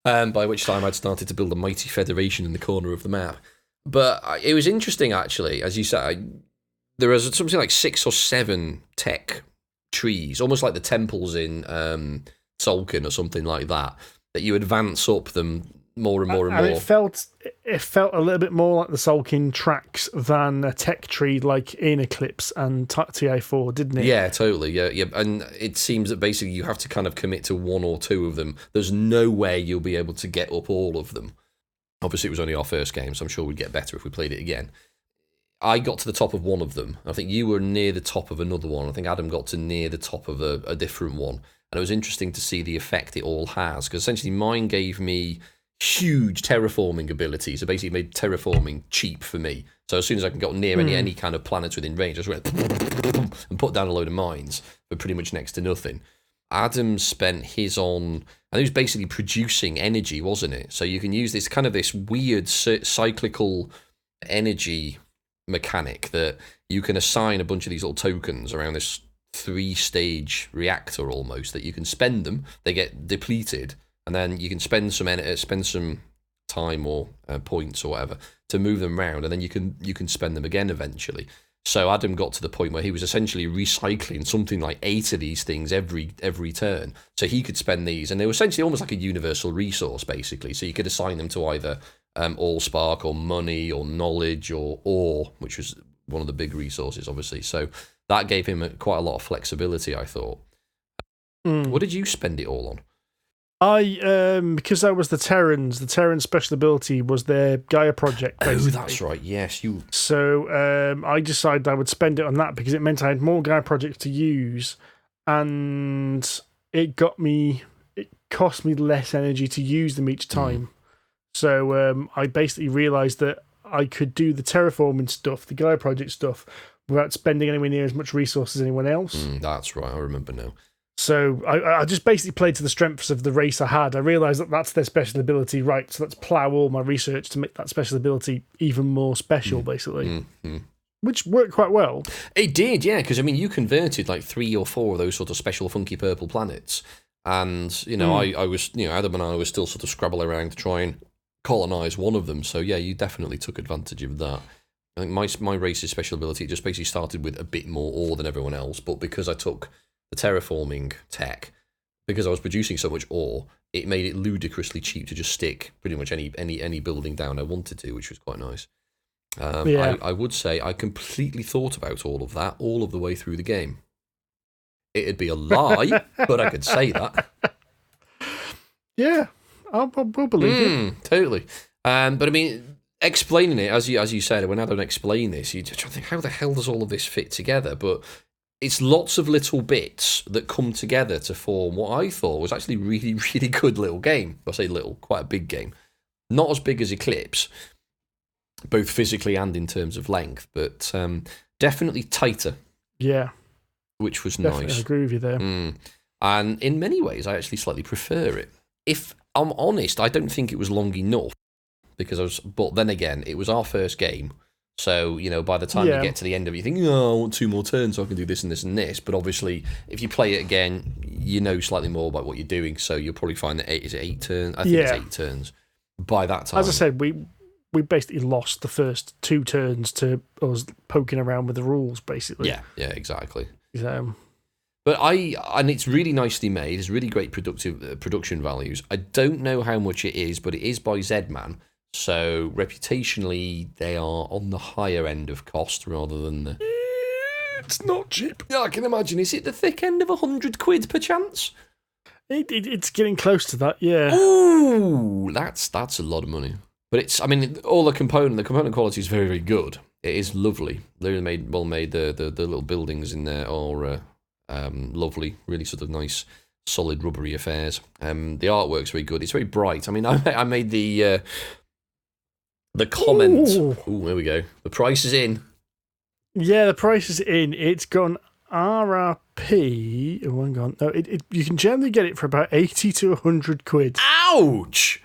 By which time I'd started to build a mighty federation in the corner of the map. But it was interesting, actually, as you said. There was something like 6 or 7 tech trees, almost like the temples in Tzolk'in or something like that you advance up them more and more and more. And it felt a little bit more like the Tzolk'in tracks than a tech tree like in Eclipse and TI4, didn't it? Yeah, totally. Yeah. And it seems that basically you have to kind of commit to 1 or 2 of them. There's no way you'll be able to get up all of them. Obviously, it was only our first game, so I'm sure we'd get better if we played it again. I got to the top of one of them. I think you were near the top of another one. I think Adam got to near the top of a different one. And it was interesting to see the effect it all has, because essentially mine gave me huge terraforming abilities. So basically made terraforming cheap for me. So as soon as I got near any kind of planet within range, I just went and put down a load of mines for pretty much next to nothing. Adam spent his on, and he was basically producing energy, wasn't it? So you can use this weird cyclical energy mechanic that you can assign a bunch of these little tokens around this 3-stage reactor almost, that you can spend them, they get depleted, and then you can spend some time or points or whatever to move them around, and then you can spend them again eventually. So Adam got to the point where he was essentially recycling something like 8 of these things every turn. So he could spend these, and they were essentially almost like a universal resource, basically. So you could assign them to either Allspark or money or knowledge or ore, which was one of the big resources, obviously. So that gave him quite a lot of flexibility, I thought. What did you spend it all on? Because that was the Terrans special ability was their Gaia Project, basically. Oh, that's right, yes. So I decided I would spend it on that because it meant I had more Gaia Projects to use, and it cost me less energy to use them each time. So I basically realised that I could do the terraforming stuff, the Gaia Project stuff, without spending anywhere near as much resource as anyone else. That's right, I remember now. So I just basically played to the strengths of the race I had. I realised that that's their special ability, right? So let's plough all my research to make that special ability even more special, basically. which worked quite well. It did, yeah, because, I mean, you converted like 3 or 4 of those sort of special funky purple planets. And, you know, I was, you know, Adam and I was still sort of scrabbling around to try and colonise one of them. So, yeah, you definitely took advantage of that. I think my race's special ability just basically started with a bit more ore than everyone else, but because I took the terraforming tech, because I was producing so much ore, it made it ludicrously cheap to just stick pretty much any building down I wanted to, which was quite nice. I would say I completely thought about all of that all of the way through the game. It'd be a lie, but I could say that. Yeah, I'll believe you. Totally. But I mean, explaining it, as you said, when I don't explain this, you just think, how the hell does all of this fit together? But it's lots of little bits that come together to form what I thought was actually really, really good little game. I say little, quite a big game. Not as big as Eclipse, both physically and in terms of length, but definitely tighter. Yeah. Which was definitely nice. I agree with you there. And in many ways, I actually slightly prefer it. If I'm honest, I don't think it was long enough, but then again, it was our first game. So, you know, by the time you get to the end of it, you think, oh, I want 2 more turns so I can do this and this and this. But obviously, if you play it again, you know slightly more about what you're doing. So you'll probably find that 8 turns? I think it's 8 turns by that time. As I said, we basically lost the first 2 turns to us poking around with the rules, basically. Yeah, exactly. So, but and it's really nicely made. It's really great production values. I don't know how much it is, but it is by Z-Man. So reputationally, they are on the higher end of cost rather than the... It's not cheap. Yeah, I can imagine. Is it the thick end of £100 per chance? It's getting close to that, yeah. Ooh, that's a lot of money. But it's, I mean, all the component quality is very, very good. It is lovely. They're well made. The little buildings in there are lovely, really sort of nice, solid, rubbery affairs. The artwork's very good. It's very bright. I mean, I made the comment. Ooh, there we go. The price is in. Yeah, the price is in. It's gone RRP. Oh, hang on. No, you can generally get it for about 80 to 100 quid. Ouch!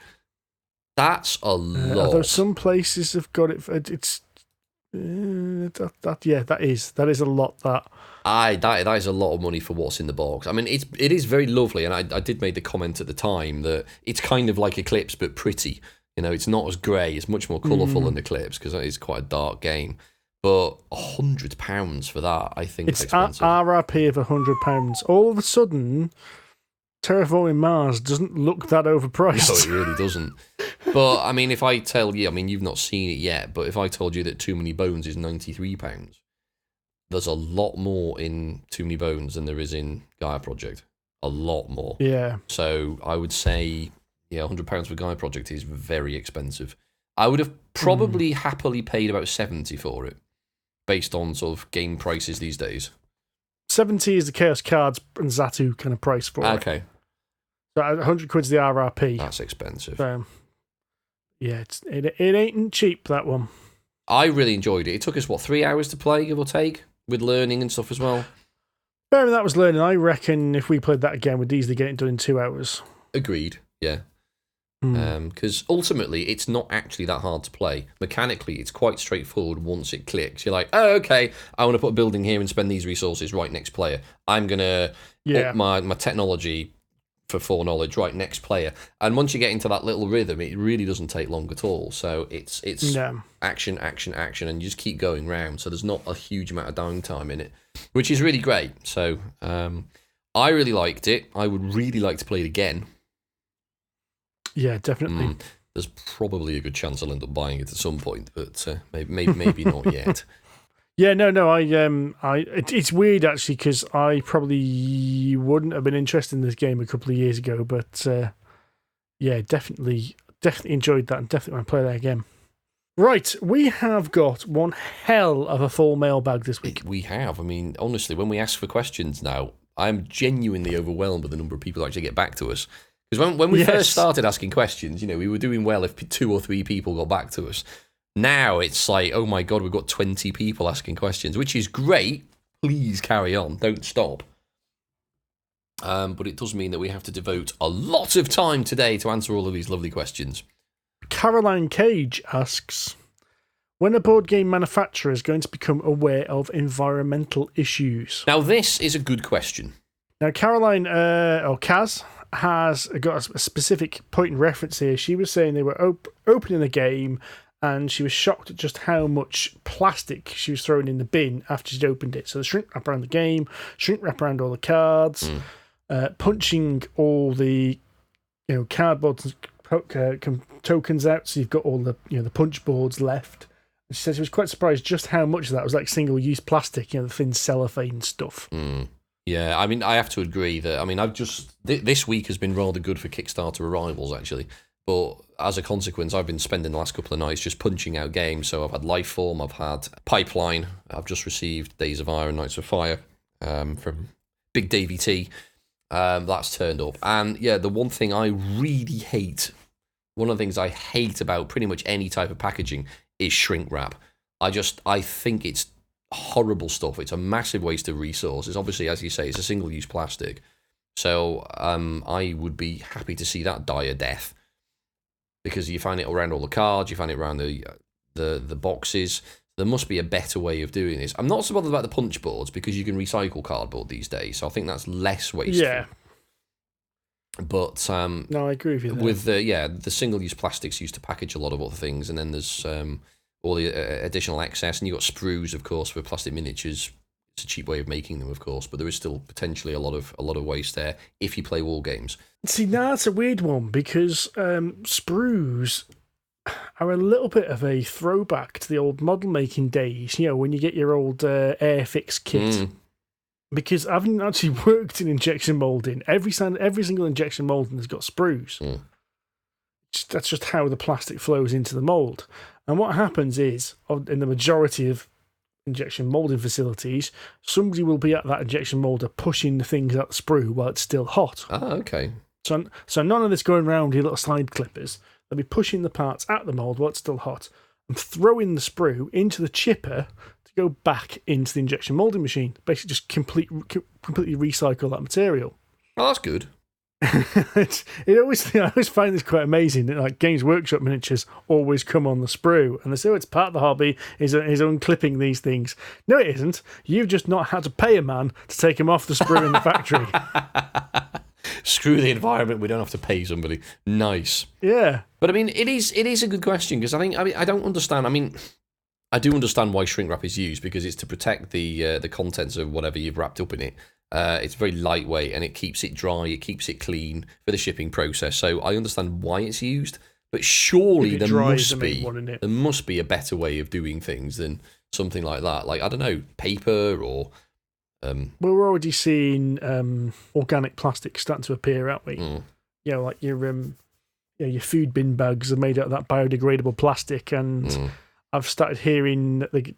That's a lot. Although some places have got it for, it's that is a lot. That is a lot of money for what's in the box. I mean, it is very lovely, and I did make the comment at the time that it's kind of like Eclipse but pretty. You know, it's not as grey. It's much more colourful than Eclipse because it is quite a dark game. But £100 for that, I think, it's is expensive. RRP of £100. All of a sudden, Terraforming Mars doesn't look that overpriced. No, it really doesn't. But, I mean, if I tell you, I mean, you've not seen it yet, but if I told you that Too Many Bones is £93, there's a lot more in Too Many Bones than there is in Gaia Project. A lot more. Yeah. So I would say, yeah, £100 for Gaia Project is very expensive. I would have probably happily paid about 70 for it, based on sort of game prices these days. 70 is the Chaos Cards and Zatu kind of price for it. Okay. So 100 quid's the RRP. That's expensive. Yeah, it ain't cheap, that one. I really enjoyed it. It took us, 3 hours to play, give or take, with learning and stuff as well? Bearing that was learning, I reckon if we played that again, we'd easily get it done in 2 hours. Agreed, yeah. Because ultimately, it's not actually that hard to play. Mechanically, it's quite straightforward once it clicks. You're like, oh, okay, I want to put a building here and spend these resources. Right, next player. I'm going to up my technology for foreknowledge. Right, next player. And once you get into that little rhythm, it really doesn't take long at all. So it's action, action, action, and you just keep going round. So there's not a huge amount of downtime in it, which is really great. So I really liked it. I would really like to play it again. Yeah, definitely. There's probably a good chance I'll end up buying it at some point, but maybe not yet. Yeah, no. It's weird actually because I probably wouldn't have been interested in this game a couple of years ago, but yeah, definitely enjoyed that and definitely want to play that again. Right, we have got one hell of a full mailbag this week. We have. I mean, honestly, when we ask for questions now, I'm genuinely overwhelmed with the number of people who actually get back to us. Because when we first started asking questions, we were doing well if 2 or 3 people got back to us. Now it's like, oh my God, we've got 20 people asking questions, which is great. Please carry on. Don't stop. But it does mean that we have to devote a lot of time today to answer all of these lovely questions. Caroline Cage asks, When a board game manufacturer is going to become aware of environmental issues? Now, this is a good question. Now, Caroline, or Kaz, has got a specific point in reference here. She was saying they were opening the game, and she was shocked at just how much plastic she was throwing in the bin after she'd opened it. So the shrink wrap around the game, shrink wrap around all the cards, punching all the cardboard tokens out, so you've got all the the punch boards left. And she says she was quite surprised just how much of that was like single-use plastic, the thin cellophane stuff. Yeah, I mean, I have to agree that, I've just, this week has been rather good for Kickstarter arrivals, actually. But as a consequence, I've been spending the last couple of nights just punching out games. So I've had Lifeform, I've had Pipeline, I've just received Days of Iron, Knights of Fire from Big Davey T. That's turned up. And yeah, the one thing I really hate, one of the things I hate about pretty much any type of packaging is shrink wrap. I think it's horrible stuff. It's a massive waste of resources. Obviously, as you say, it's a single-use plastic. So I would be happy to see that die a death, because you find it around all the cards, you find it around the boxes. There must be a better way of doing this. I'm not so bothered about the punch boards, because you can recycle cardboard these days, so I think that's less wasteful. Yeah. But no, I agree with you there. With the single-use plastics used to package a lot of other things, and then there's all the additional excess, and you've got sprues, of course, for plastic miniatures. It's a cheap way of making them, of course, but there is still potentially a lot of waste there if you play war games. See, now that's a weird one, because sprues are a little bit of a throwback to the old model making days. When you get your old Airfix kit. Because I haven't actually worked in injection molding. Every single injection molding has got sprues. That's just how the plastic flows into the mold. And what happens is, in the majority of injection molding facilities, somebody will be at that injection molder pushing the things out the sprue while it's still hot. Ah, okay. So none of this going around your little slide clippers. They'll be pushing the parts out the mold while it's still hot and throwing the sprue into the chipper to go back into the injection molding machine. Basically, just completely recycle that material. Oh, that's good. I always find this quite amazing that like Games Workshop miniatures always come on the sprue, and they say it's part of the hobby is unclipping these things. No, it isn't. You've just not had to pay a man to take him off the sprue in the factory. Screw the environment. We don't have to pay somebody. Nice. Yeah, but it is a good question, because I don't understand. I do understand why shrink wrap is used, because it's to protect the contents of whatever you've wrapped up in it. It's very lightweight, and it keeps it dry, it keeps it clean for the shipping process. So I understand why it's used, but surely there must be a better way of doing things than something like that. Like, I don't know, paper or... Well, we're already seeing organic plastic starting to appear, aren't we? Like your food bin bags are made out of that biodegradable plastic, and I've started hearing that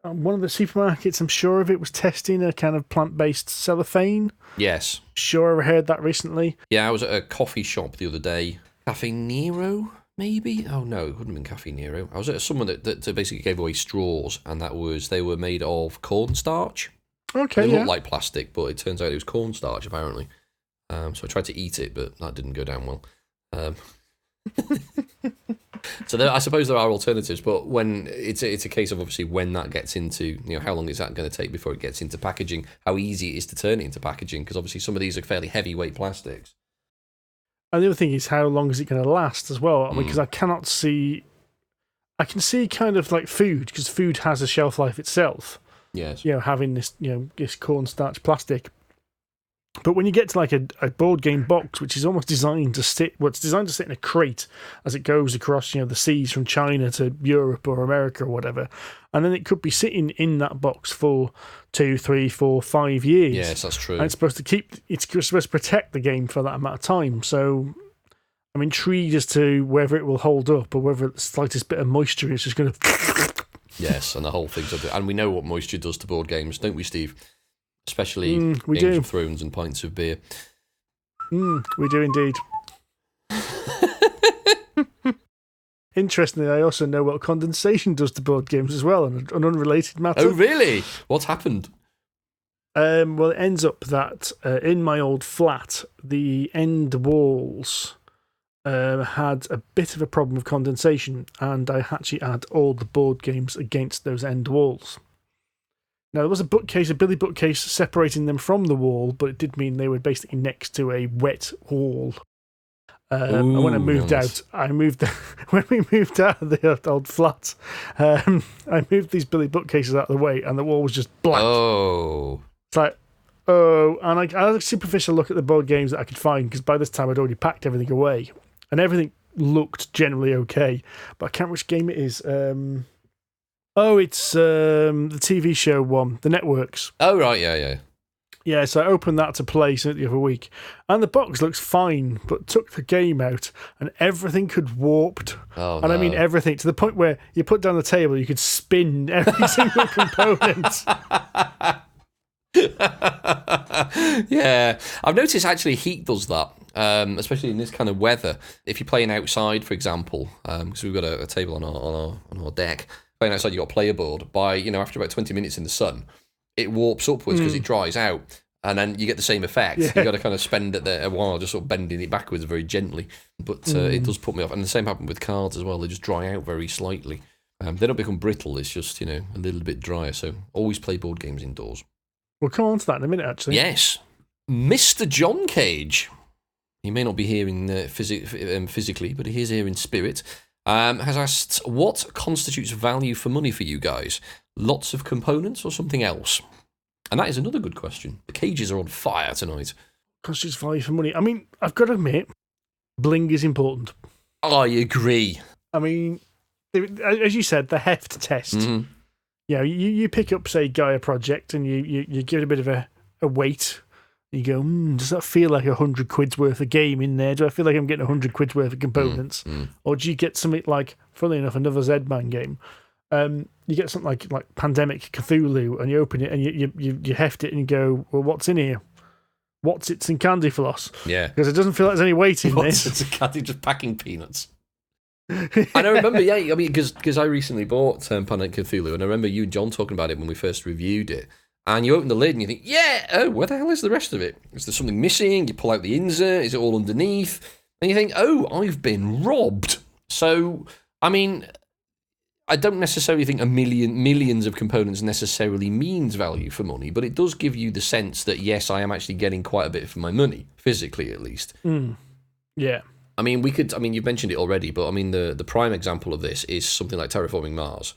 one of the supermarkets, I'm sure of it, was testing a kind of plant-based cellophane. Yes. Sure, I heard that recently. Yeah, I was at a coffee shop the other day. Cafe Nero, maybe? Oh, no, it wouldn't have been Cafe Nero. I was at someone that basically gave away straws, and they were made of cornstarch. Okay, They looked like plastic, but it turns out it was cornstarch, apparently. So I tried to eat it, but that didn't go down well. So I suppose there are alternatives, but when it's a case of obviously when that gets into, how long is that going to take before it gets into packaging, how easy it is to turn it into packaging, because obviously some of these are fairly heavyweight plastics. And the other thing is, how long is it going to last as well? Because I can see kind of like food, because food has a shelf life itself. Yes. Having this, this cornstarch plastic. But when you get to like a board game box, which is almost designed to sit, it's designed to sit in a crate as it goes across, the seas from China to Europe or America or whatever, and then it could be sitting in that box for 2, 3, 4, 5 years. Yes, that's true. And it's supposed to protect the game for that amount of time. So I'm intrigued as to whether it will hold up or whether the slightest bit of moisture is just going to. Yes, and the whole thing's up. And we know what moisture does to board games, don't we, Steve? Especially we Games do. of Thrones and pints of beer. We do indeed. Interestingly, I also know what condensation does to board games as well, an unrelated matter. Oh, really? What's happened? Well, it ends up that in my old flat, the end walls had a bit of a problem with condensation, and I actually had all the board games against those end walls. Now, there was a Billy bookcase separating them from the wall, but it did mean they were basically next to a wet wall. And when I moved out, when we moved out of the old flat, I moved these Billy bookcases out of the way, and the wall was just black. Oh. It's like, oh, and I had a superficial look at the board games that I could find, because by this time I'd already packed everything away, and everything looked generally okay, but I can't remember which game it is. It's the TV show one, The Networks. Oh, right, yeah. Yeah, so I opened that to play the other week, and the box looks fine, but took the game out, and everything had warped. Oh, and I mean everything, to the point where you put down the table, you could spin every single component. Yeah, I've noticed actually heat does that, especially in this kind of weather. If you're playing outside, for example, because we've got a table on our deck, playing outside, you've got a player board. After about 20 minutes in the sun, it warps upwards because it dries out, and then you get the same effect. Yeah. You've got to kind of spend it there a while, just sort of bending it backwards very gently. But it does put me off. And the same happened with cards as well. They just dry out very slightly. They don't become brittle. It's just, a little bit drier. So always play board games indoors. We'll come on to that in a minute, actually. Yes. Mr. John Cage. He may not be here in physically, but he is here in spirit. Has asked, what constitutes value for money for you guys? Lots of components or something else? And that is another good question. The cages are on fire tonight. Constitutes value for money. I mean, I've got to admit, bling is important. I agree. I mean, as you said, the heft test. Mm-hmm. You pick up, say, Gaia Project, and you give it a bit of a weight. You go, does that feel like £100 worth of game in there? Do I feel like I'm getting £100 worth of components? Or do you get something like, funnily enough, another Z-Man game? You get something like Pandemic Cthulhu, and you open it and you heft it and you go, well, what's in here? What's it's in candy floss? Yeah. Because it doesn't feel like there's any weight in this. It's a candy, just packing peanuts. And I remember, because I recently bought Pandemic Cthulhu, and I remember you and John talking about it when we first reviewed it. And you open the lid and you think, where the hell is the rest of it? Is there something missing? You pull out the insert, is it all underneath? And you think, I've been robbed. So, I mean, I don't necessarily think millions of components necessarily means value for money, but it does give you the sense that, yes, I am actually getting quite a bit for my money, physically at least. Yeah. I mean, you've mentioned it already, but I mean, the prime example of this is something like Terraforming Mars,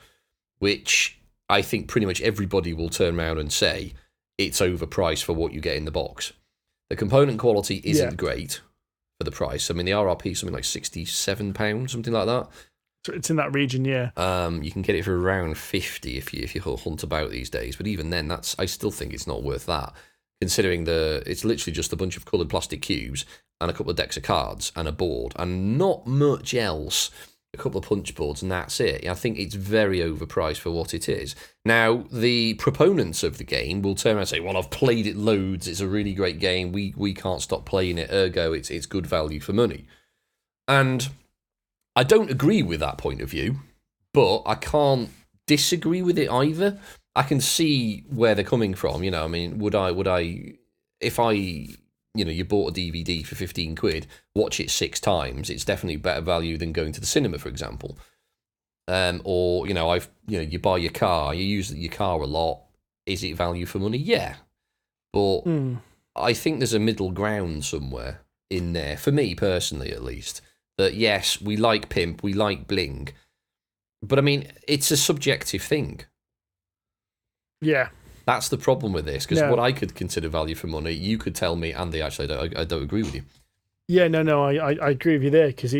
which I think pretty much everybody will turn around and say it's overpriced for what you get in the box. The component quality isn't great for the price. I mean, the RRP is something like £67, something like that. So it's in that region, yeah. You can get it for around 50 if you hunt about these days. But even then, I still think it's not worth that, considering it's literally just a bunch of coloured plastic cubes and a couple of decks of cards and a board and not much else. A couple of punch boards, and that's it. I think it's very overpriced for what it is. Now, the proponents of the game will turn around and say, well, I've played it loads, it's a really great game, we can't stop playing it, ergo it's good value for money. And I don't agree with that point of view, but I can't disagree with it either. I can see where they're coming from, I mean, would I, if I... you bought a DVD for £15, watch it 6 times, it's definitely better value than going to the cinema, for example. Or, you buy your car, you use your car a lot, is it value for money? Yeah. But I think there's a middle ground somewhere in there, for me personally at least, that yes, we like pimp, we like bling, but I mean, it's a subjective thing. Yeah. That's the problem with this, because what I could consider value for money, you could tell me, Andy, actually, I don't agree with you. Yeah, no, I agree with you there, because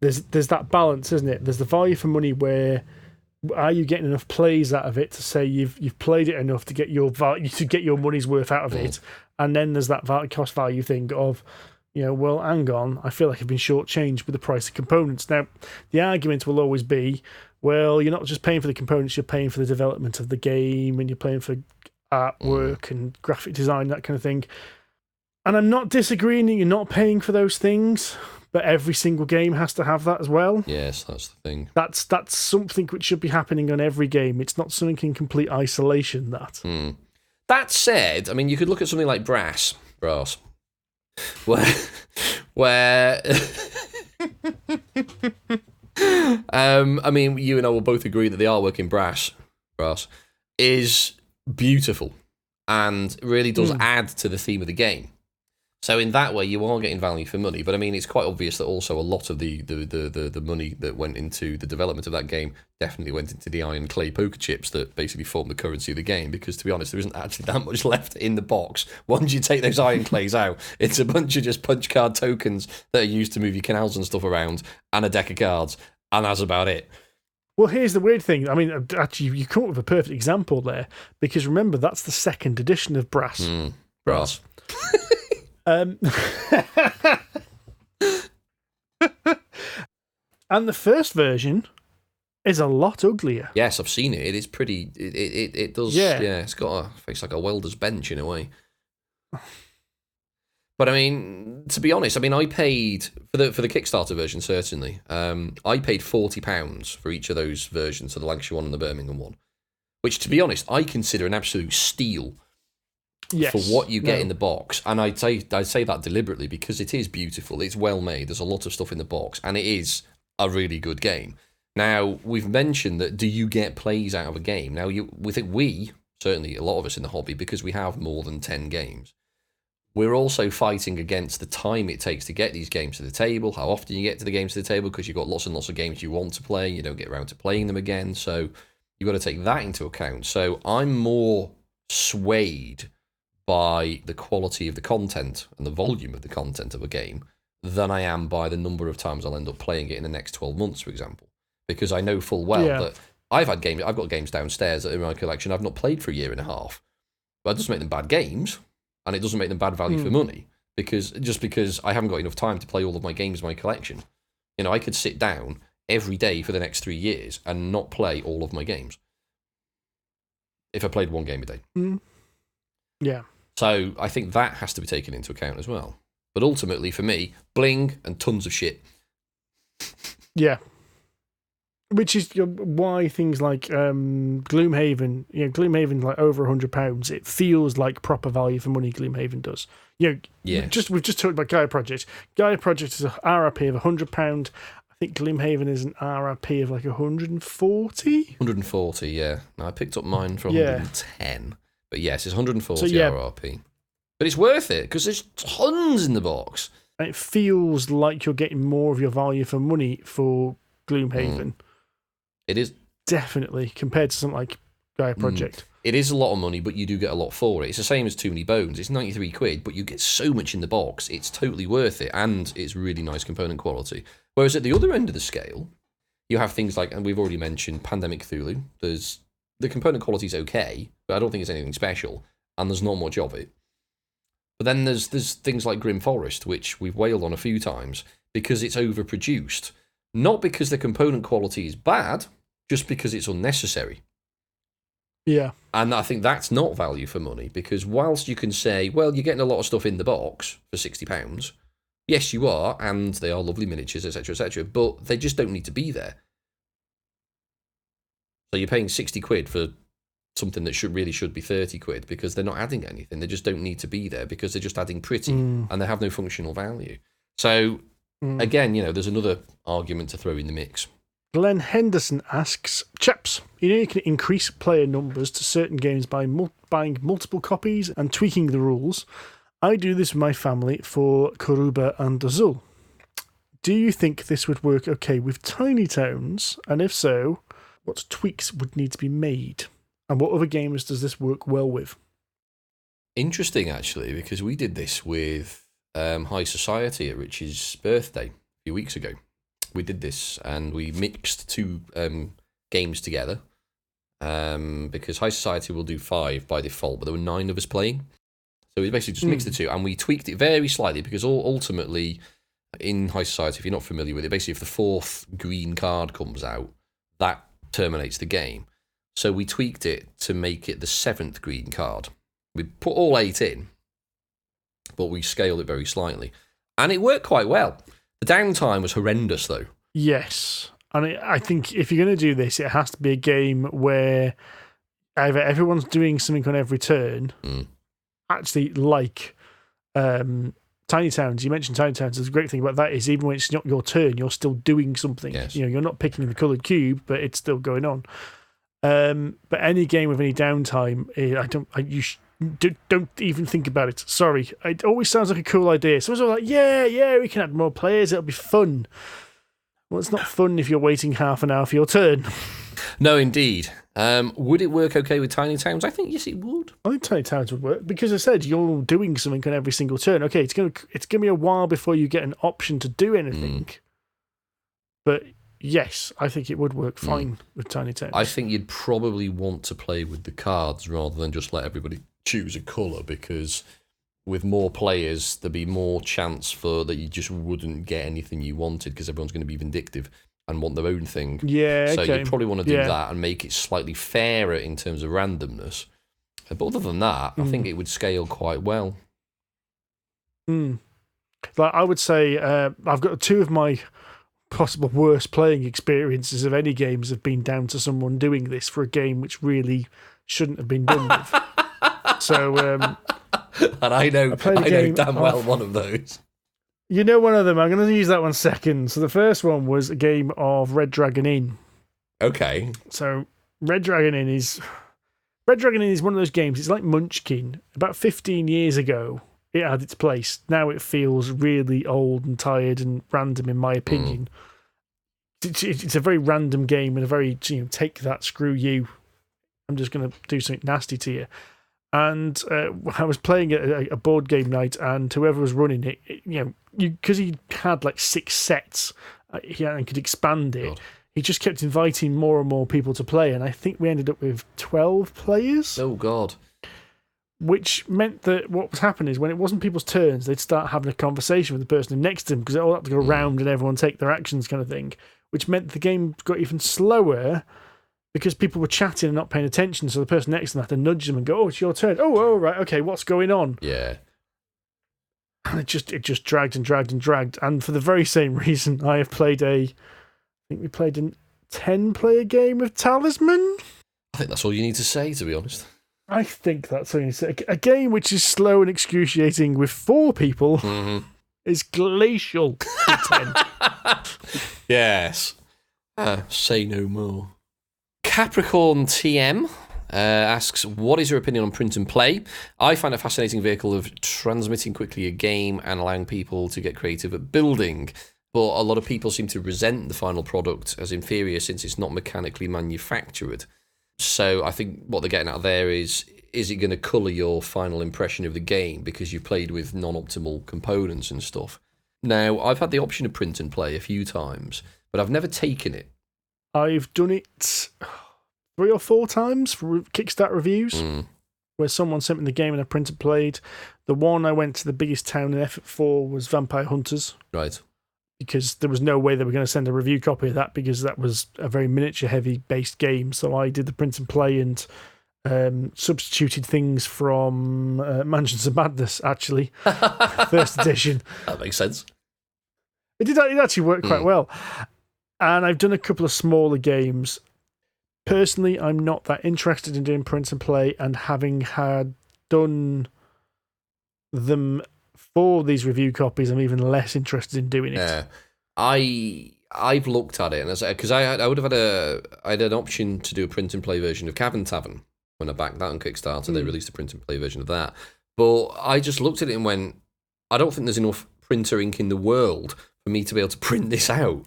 there's that balance, isn't it? There's the value for money where are you getting enough plays out of it to say you've played it enough to get your money's worth out of it, and then there's that cost value thing of, well, hang on, I feel like I've been shortchanged with the price of components. Now, the argument will always be, well, you're not just paying for the components, you're paying for the development of the game, and you're paying for artwork and graphic design, that kind of thing. And I'm not disagreeing that you're not paying for those things, but every single game has to have that as well. Yes, that's the thing. That's something which should be happening on every game. It's not something in complete isolation, that. That said, I mean, you could look at something like Brass, where I mean, you and I will both agree that the artwork in Brass is beautiful and really does add to the theme of the game. So in that way, you are getting value for money. But I mean, it's quite obvious that also a lot of the money that went into the development of that game definitely went into the iron clay poker chips that basically form the currency of the game. Because to be honest, there isn't actually that much left in the box. Once you take those iron clays out, it's a bunch of just punch card tokens that are used to move your canals and stuff around, and a deck of cards, and that's about it. Well, here's the weird thing. I mean, actually, you come up with a perfect example there, because remember, that's the second edition of Brass. Brass. And the first version is a lot uglier. Yes, I've seen it. It is pretty. It does. Yeah, it's got it's like a welder's bench in a way. But I mean, to be honest, I mean, I paid for the Kickstarter version certainly. I paid £40 for each of those versions, so the Lancashire one and the Birmingham one, which, to be honest, I consider an absolute steal. Yes, for what you get in the box. And I say that deliberately because it is beautiful. It's well made. There's a lot of stuff in the box, and it is a really good game. Now, we've mentioned that do you get plays out of a game? Now, we certainly a lot of us in the hobby, because we have more than 10 games, we're also fighting against the time it takes to get these games to the table, how often you get to the games to the table, because you've got lots and lots of games you want to play, you don't get around to playing them again, so you've got to take that into account. So I'm more swayed by the quality of the content and the volume of the content of a game than I am by the number of times I'll end up playing it in the next 12 months, for example. Because I know full well that I've got games downstairs that are in my collection I've not played for a year and a half. But it doesn't make them bad games, and it doesn't make them bad value for money, because I haven't got enough time to play all of my games in my collection. You know, I could sit down every day for the next 3 years and not play all of my games if I played one game a day. Yeah. So I think that has to be taken into account as well. But ultimately, for me, bling and tons of shit. Yeah. Which is why things like Gloomhaven, Gloomhaven like over £100. It feels like proper value for money. Gloomhaven does. We've just talked about Gaia Project. Gaia Project is an RRP of £100. I think Gloomhaven is an RRP of like 140. 140, yeah. Now I picked up mine for 110. But yes, it's 140 RRP. But it's worth it because there's tons in the box. And it feels like you're getting more of your value for money for Gloomhaven. It is. Definitely, compared to something like Gaia Project. It is a lot of money, but you do get a lot for it. It's the same as Too Many Bones. It's 93 quid, but you get so much in the box. It's totally worth it, and it's really nice component quality. Whereas at the other end of the scale, you have things like, and we've already mentioned, Pandemic Cthulhu. The component quality is okay, but I don't think it's anything special, and there's not much of it. But then there's things like Grim Forest, which we've wailed on a few times, because it's overproduced. Not because the component quality is bad, just because it's unnecessary. Yeah. And I think that's not value for money, because whilst you can say, well, you're getting a lot of stuff in the box for £60, yes, you are, and they are lovely miniatures, etc., but they just don't need to be there. So you're paying 60 quid for something that should be 30 quid because they're not adding anything. They just don't need to be there because they're just adding pretty and they have no functional value. So, again, there's another argument to throw in the mix. Glenn Henderson asks, chaps, you can increase player numbers to certain games by buying multiple copies and tweaking the rules. I do this with my family for Kuruba and Azul. Do you think this would work okay with tiny towns? And if so, what tweaks would need to be made? And what other games does this work well with? Interesting, actually, because we did this with High Society at Rich's birthday a few weeks ago. We did this and we mixed two games together because High Society will do 5 by default, but there were 9 of us playing. So we basically just mixed the two and we tweaked it very slightly because ultimately in High Society, if you're not familiar with it, basically if the 4th green card comes out, that terminates the game. So we tweaked it to make it the 7th green card. We put all 8 in, but we scaled it very slightly. And it worked quite well. The downtime was horrendous, though. Yes. And I think if you're going to do this, it has to be a game where either everyone's doing something on every turn, actually like Tiny Towns. You mentioned Tiny Towns. The great thing about that is even when it's not your turn, you're still doing something. Yes. You're not picking the coloured cube, but it's still going on. But any game with any downtime, don't even think about it. Sorry, it always sounds like a cool idea. Someone's all like, yeah, we can add more players. It'll be fun. Well, it's not fun if you're waiting half an hour for your turn. No, indeed. Would it work okay with Tiny Towns? I think yes, it would. I think Tiny Towns would work because I said you're doing something on every single turn. Okay, it's gonna be a while before you get an option to do anything. But yes, I think it would work fine with Tiny Towns. I think you'd probably want to play with the cards rather than just let everybody choose a colour, because with more players, there'd be more chance for that you just wouldn't get anything you wanted because everyone's going to be vindictive and want their own thing. Yeah, so okay. you'd probably want to do that and make it slightly fairer in terms of randomness. But other than that, I think it would scale quite well. Like I would say, I've got two of my possible worst playing experiences of any games have been down to someone doing this for a game which really shouldn't have been done with. So, and I know damn well one of those. You know one of them. I'm going to use that one second. So the first one was a game of Red Dragon Inn. Okay. So Red Dragon Inn is one of those games. It's like Munchkin. About 15 years ago, it had its place. Now it feels really old and tired and random, in my opinion. It's a very random game and a very take that, screw you. I'm just going to do something nasty to you. And I was playing a board game night, and whoever was running it, because he had like 6 sets, and could expand it. God. He just kept inviting more and more people to play, and I think we ended up with 12 players. Oh God! Which meant that what was happening is when it wasn't people's turns, they'd start having a conversation with the person next to them because they all had to go round and everyone take their actions, kind of thing. Which meant the game got even slower. Because people were chatting and not paying attention, so the person next to them had to nudge them and go, "Oh, it's your turn. Oh, right, okay, what's going on?" Yeah. And it just dragged and dragged and dragged. And for the very same reason, I think we played a 10-player game of Talisman. I think that's all you need to say, to be honest. I think that's all you need to say. A game which is slow and excruciating with 4 people is glacial with 10. Yes. Say no more. Capricorn TM asks, what is your opinion on print and play? I find a fascinating vehicle of transmitting quickly a game and allowing people to get creative at building. But a lot of people seem to resent the final product as inferior since it's not mechanically manufactured. So I think what they're getting at there is it going to colour your final impression of the game because you've played with non-optimal components and stuff? Now, I've had the option of print and play a few times, but I've never taken it. I've done it 3 or 4 times for Kickstarter reviews, where someone sent me the game and I print and played. The one I went to the biggest town in effort for was Vampire Hunters. Right. Because there was no way they were going to send a review copy of that because that was a very miniature-heavy based game. So I did the print and play and substituted things from Mansions of Madness, actually. First edition. That makes sense. It actually worked quite well. And I've done a couple of smaller games. Personally, I'm not that interested in doing print and play, and having had done them for these review copies, I'm even less interested in doing it. Yeah, I've looked at it, and because I had an option to do a print and play version of Cavern Tavern when I backed that on Kickstarter. They released a print and play version of that, but I just looked at it and went, I don't think there's enough printer ink in the world for me to be able to print this out.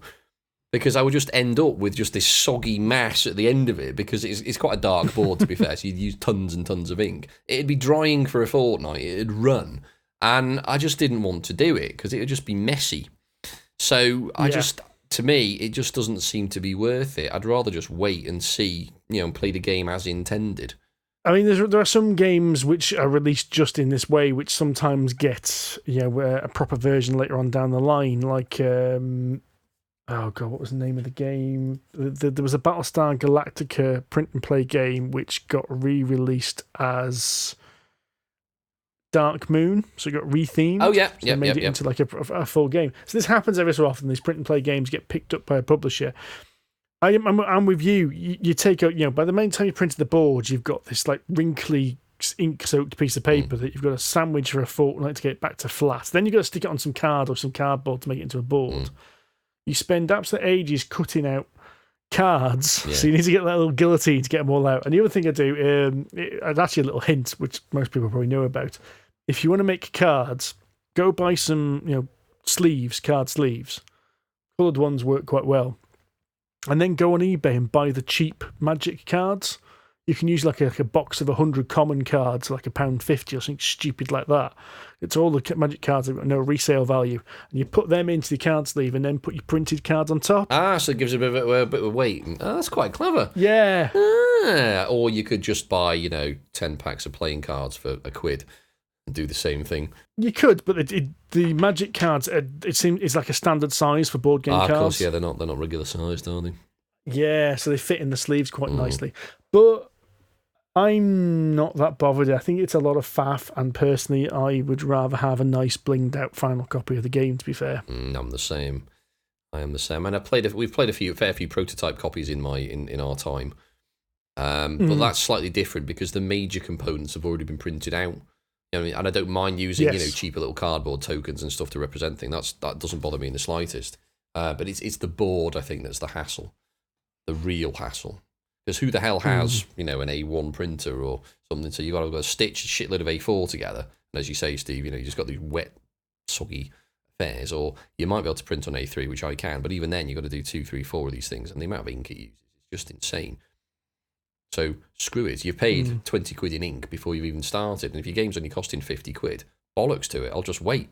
Because I would just end up with just this soggy mass at the end of it, because it's quite a dark board, to be fair, so you'd use tons and tons of ink. It'd be drying for a fortnight, it'd run, and I just didn't want to do it, because it would just be messy. So to me, it just doesn't seem to be worth it. I'd rather just wait and see, and play the game as intended. I mean, there are some games which are released just in this way, which sometimes get, a proper version later on down the line, like... oh god, what was the name of the game? There was a Battlestar Galactica print and play game which got re-released as Dark Moon, so it got rethemed. Oh yeah, so they made it into like a full game. So this happens every so often. These print and play games get picked up by a publisher. I'm with you. You take out, by the main time you printed the board, you've got this like wrinkly ink-soaked piece of paper that you've got to sandwich for a fortnight to get it back to flat. Then you've got to stick it on some card or some cardboard to make it into a board. You spend absolute ages cutting out cards, so you need to get that little guillotine to get them all out. And the other thing I do, it's actually a little hint, which most people probably know about. If you want to make cards, go buy some, sleeves, card sleeves. Coloured ones work quite well. And then go on eBay and buy the cheap magic cards. You can use like a box of 100 common cards, like £1.50 or something stupid like that. It's all the magic cards that have got no resale value. And you put them into the card sleeve and then put your printed cards on top. So it gives it a bit of weight. Oh, that's quite clever. Yeah. Or you could just buy, 10 packs of playing cards for £1 and do the same thing. You could, but the magic cards, it's like a standard size for board game cards. Of course, yeah, they're not regular sized, are they? Yeah, so they fit in the sleeves quite nicely. But I'm not that bothered. I think it's a lot of faff, and personally, I would rather have a nice blinged out final copy of the game, to be fair. I'm the same. I am the same. And we've played a fair few prototype copies in our time. But that's slightly different because the major components have already been printed out. And I don't mind using cheaper little cardboard tokens and stuff to represent things. That doesn't bother me in the slightest. But it's the board, I think, that's the hassle, the real hassle. Because who the hell has an A1 printer or something? So you've got to stitch a shitload of A4 together. And as you say, Steve, you just got these wet, soggy affairs. Or you might be able to print on A3, which I can. But even then, you've got to do 2, 3, 4 of these things, and the amount of ink it uses is just insane. So screw it. You've paid £20 in ink before you've even started, and if your game's only costing £50, bollocks to it. I'll just wait.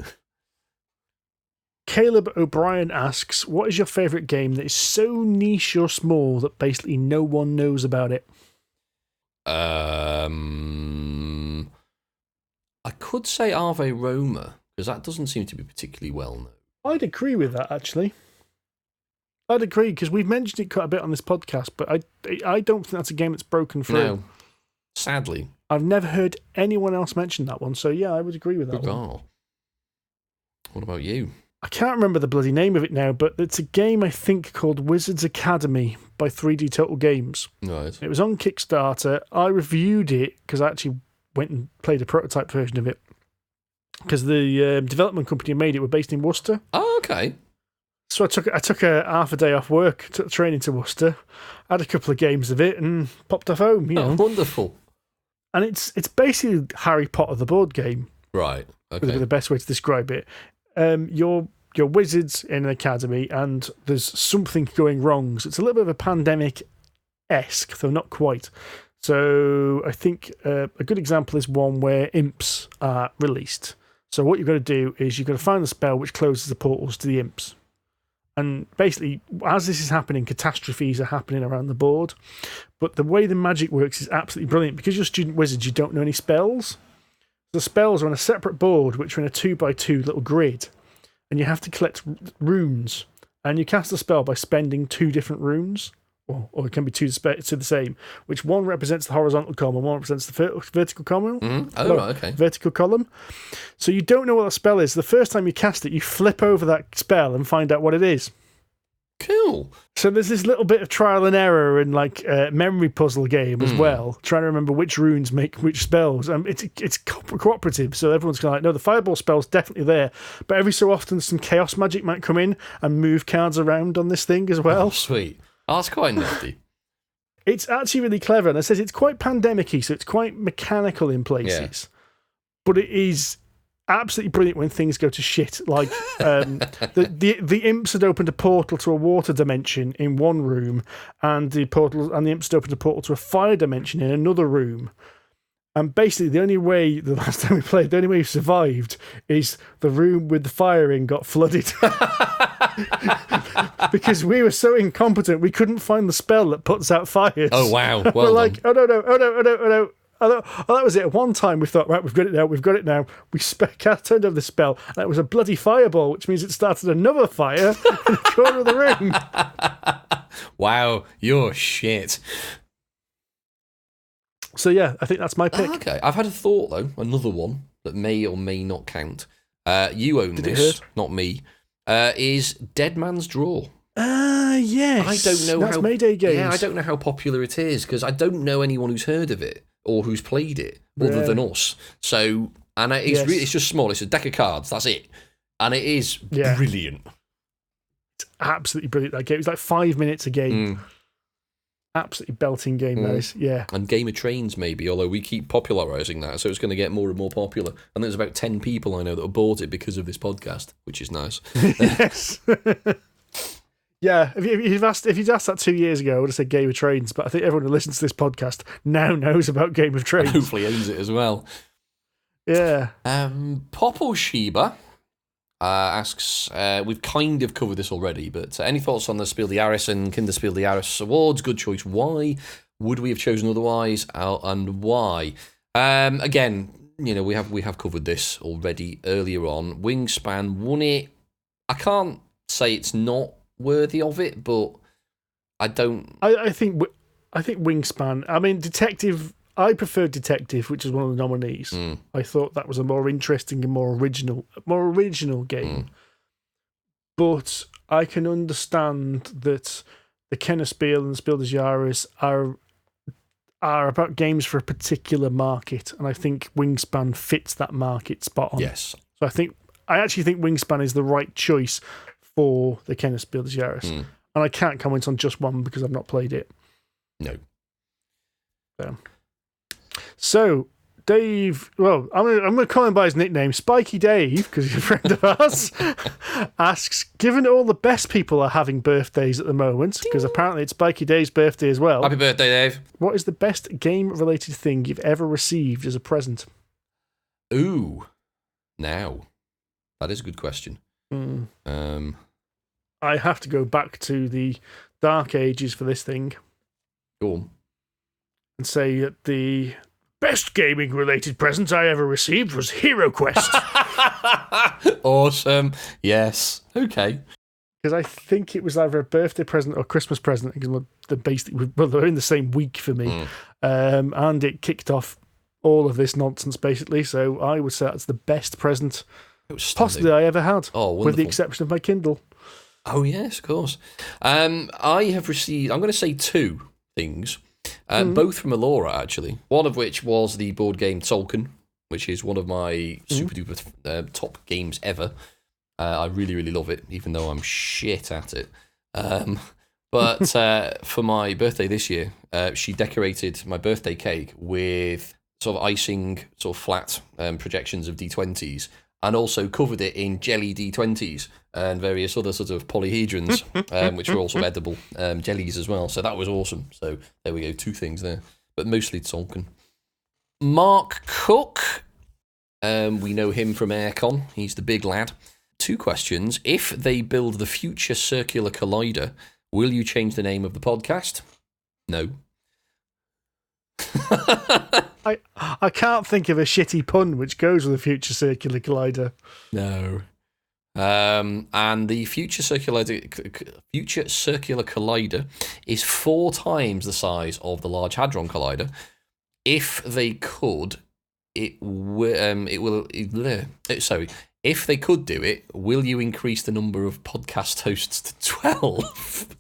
Caleb O'Brien asks, what is your favourite game that is so niche or small that basically no one knows about it? I could say Ave Roma, because that doesn't seem to be particularly well known. I'd agree with that, actually. I'd agree, because we've mentioned it quite a bit on this podcast, but I don't think that's a game that's broken through. No, sadly. I've never heard anyone else mention that one, so yeah, I would agree with that one. What about you? I can't remember the bloody name of it now, but it's a game, I think, called Wizards Academy by 3D Total Games. Right. It was on Kickstarter. I reviewed it, because I actually went and played a prototype version of it, because the development company who made it were based in Worcester. Oh, okay. So I took a half a day off work, took the train into Worcester, had a couple of games of it, and popped off home. Wonderful. And it's basically Harry Potter the board game. Right. Okay. Would be the best way to describe it. You're wizards in an academy, and there's something going wrong. So it's a little bit of a pandemic-esque, though not quite. So I think a good example is one where imps are released. So what you've got to do is you've got to find the spell which closes the portals to the imps. And basically, as this is happening, catastrophes are happening around the board. But the way the magic works is absolutely brilliant. Because you're student wizards, you don't know any spells. The spells are on a separate board, which are in a 2x2 little grid. And you have to collect runes. And you cast a spell by spending 2 different runes. Or it can be two to the same, which one represents the horizontal column and one represents the vertical column. Right, okay. Vertical column. So you don't know what that spell is. The first time you cast it, you flip over that spell and find out what it is. Cool. So there's this little bit of trial and error and memory puzzle game as well, trying to remember which runes make which spells. It's cooperative, so everyone's kind of like, no, the fireball spell's definitely there, but every so often some chaos magic might come in and move cards around on this thing as well. Oh, sweet. Oh, that's quite nifty. It's actually really clever, and it says it's quite pandemic-y, so it's quite mechanical in places. Yeah. But it is absolutely brilliant when things go to shit. Like the imps had opened a portal to a water dimension in one room, and the imps had opened a portal to a fire dimension in another room. And basically, the only way we survived is the room with the fire in got flooded. Because we were so incompetent, we couldn't find the spell that puts out fires. Oh, wow. Well we're like, oh no. Oh, that was it. At one time, we thought, right, we've got it now. We turned over the spell, and it was a bloody fireball, which means it started another fire in the corner of the room. Wow, you're shit. So yeah, I think that's my pick. Okay, I've had a thought though, another one that may or may not count. You own this, not me. Is Dead Man's Draw. Yes. I don't know that's Mayday Games. Yeah, I don't know how popular it is because I don't know anyone who's heard of it. or who's played it other than us. So, and it's just small. It's a deck of cards. That's it. And it is brilliant. It's absolutely brilliant, that game. It's like 5 minutes a game. Absolutely belting game, that is. Yeah. And Game of Trains, maybe, although we keep popularising that, so it's going to get more and more popular. And there's about 10 people I know that have bought it because of this podcast, which is nice. Yes. Yeah, if you'd asked that 2 years ago, I would have said Game of Trains, but I think everyone who listens to this podcast now knows about Game of Trains. Hopefully owns it as well. Yeah. Poppleshiba asks, we've kind of covered this already, but any thoughts on the Spiel des Jahres and Kinderspiel des Jahres awards? Good choice. Why? Would we have chosen otherwise? And why? Again, we have covered this already earlier on. Wingspan won it. I can't say it's not worthy of it, but I don't. I think Wingspan. I mean, Detective. I preferred Detective, which is one of the nominees. I thought that was a more interesting and more original game. But I can understand that the Kennerspiel and the Spiel des Jahres are about games for a particular market, and I think Wingspan fits that market spot on. Yes. So I actually think Wingspan is the right choice for the Kennerspiel des Jahres. And I can't comment on just one because I've not played it. No. So, Dave, well, I'm going to call him by his nickname, Spiky Dave, because he's a friend of ours, asks, given all the best people are having birthdays at the moment, because apparently it's Spiky Dave's birthday as well. Happy birthday, Dave. What is the best game-related thing you've ever received as a present? Ooh. Now. That is a good question. I have to go back to the dark ages for this thing. Go on. And say that the best gaming-related present I ever received was Hero Quest. Awesome. Yes. Okay. Because I think it was either a birthday present or Christmas present, because they're in the same week for me. And it kicked off all of this nonsense, basically. So I would say that's the best present possibly I ever had, with the exception of my Kindle. Oh, yes, of course. I have received, I'm going to say 2 things. Both from Alora, actually. One of which was the board game Tolkien, which is one of my super-duper top games ever. I really, really love it, even though I'm shit at it. But for my birthday this year, she decorated my birthday cake with sort of icing, sort of flat projections of D20s, and also covered it in jelly D20s and various other sort of polyhedrons, which were also edible jellies as well. So that was awesome. So there we go, 2 things there. But mostly Tolkien. Mark Cook. We know him from Aircon. He's the big lad. 2 questions. If they build the future circular collider, will you change the name of the podcast? No. I can't think of a shitty pun which goes with a future circular collider. No. And the future circular collider is 4 times the size of the Large Hadron Collider. If they could, if they could do it, will you increase the number of podcast hosts to 12?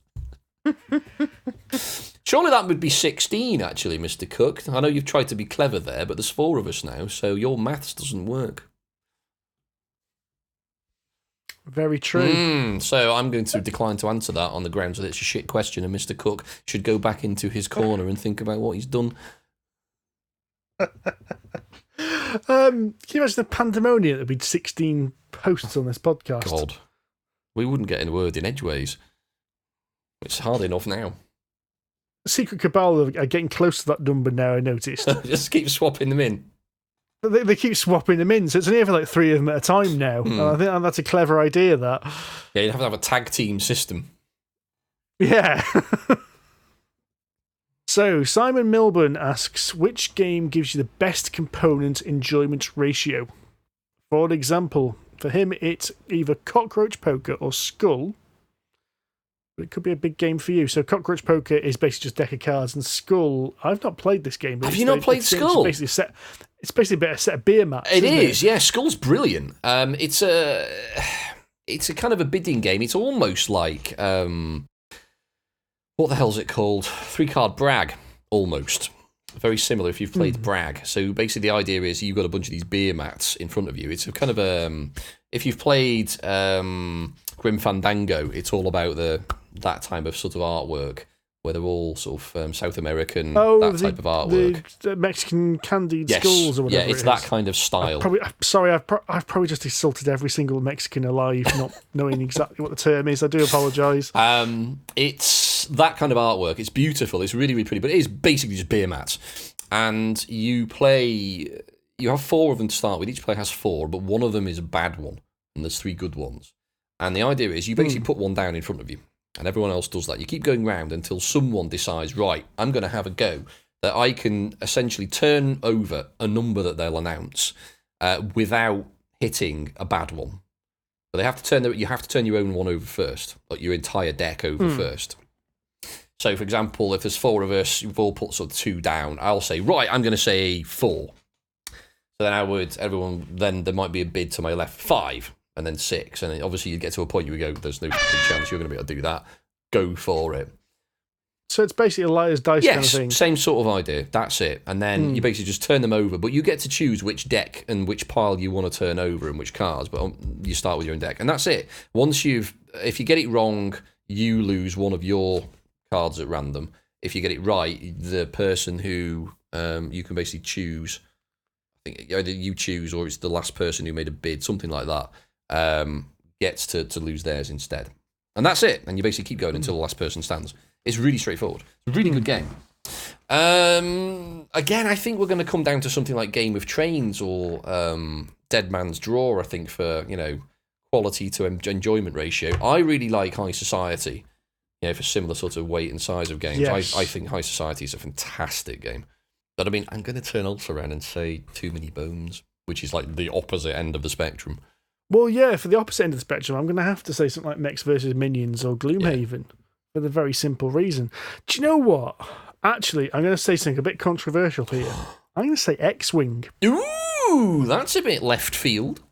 Surely that would be 16, actually, Mr. Cook. I know you've tried to be clever there, but there's 4 of us now, so your maths doesn't work. Very true. So I'm going to decline to answer that on the grounds that it's a shit question, and Mr. Cook should go back into his corner and think about what he's done. Can you imagine the pandemonium? There'd be 16 posts on this podcast. God. We wouldn't get a word in edgeways. It's hard enough now. Secret Cabal are getting close to that number now, I noticed. Just keep swapping them in. They keep swapping them in, so it's only ever like 3 of them at a time now. And I think that's a clever idea, that. Yeah, you'd have to have a tag team system. Yeah. So, Simon Milburn asks, which game gives you the best component enjoyment ratio? For example, for him, it's either Cockroach Poker or Skull. But it could be a big game for you. So Cockroach Poker is basically just deck of cards, and Skull, I've not played this game. But have you not played Skull? It's basically a set of beer mats. It is, yeah. Skull's brilliant. It's a kind of a bidding game. It's almost like, what the hell's it called? 3-card brag, almost. very similar if you've played Brag. So basically the idea is you've got a bunch of these beer mats in front of you. It's a kind of if you've played Grim Fandango, it's all about that type of sort of artwork where they're all sort of South American, that type of artwork. The Mexican candied skulls or whatever. Yeah, it's that kind of style. I've probably just insulted every single Mexican alive, not knowing exactly what the term is. I do apologise. It's that kind of artwork. It's beautiful. It's really, really pretty, but it is basically just beer mats. And you have 4 of them to start with. Each player has 4, but one of them is a bad one, and there's 3 good ones. And the idea is you basically put one down in front of you, and everyone else does that. You keep going round until someone decides, right, I'm going to have a go, that I can essentially turn over a number that they'll announce without hitting a bad one. But you have to turn your own one over first, like your entire deck over first. So, for example, if there's 4 of us, we've all put sort of 2 down, I'll say, right, I'm going to say 4. So then there might be a bid to my left, 5. And then 6, and obviously you get to a point where you go, there's no chance you're going to be able to do that. Go for it. So it's basically a liar's dice kind of thing. Same sort of idea. That's it. And then you basically just turn them over, but you get to choose which deck and which pile you want to turn over and which cards, but you start with your own deck. And that's it. If you get it wrong, you lose one of your cards at random. If you get it right, the person who you can basically choose, I think either you choose or it's the last person who made a bid, something like that. Gets to lose theirs instead. And that's it. And you basically keep going until the last person stands. It's really straightforward. It's a really good game. Again, I think we're going to come down to something like Game of Trains or Dead Man's Draw, I think, for, quality to enjoyment ratio. I really like High Society, for similar sort of weight and size of games. Yes. I think High Society is a fantastic game. But, I'm going to turn also around and say Too Many Bones, which is like the opposite end of the spectrum. Well, yeah, for the opposite end of the spectrum, I'm going to have to say something like Mechs versus Minions or Gloomhaven for the very simple reason. Do you know what? Actually, I'm going to say something a bit controversial here. I'm going to say X-Wing. Ooh, that's a bit left field.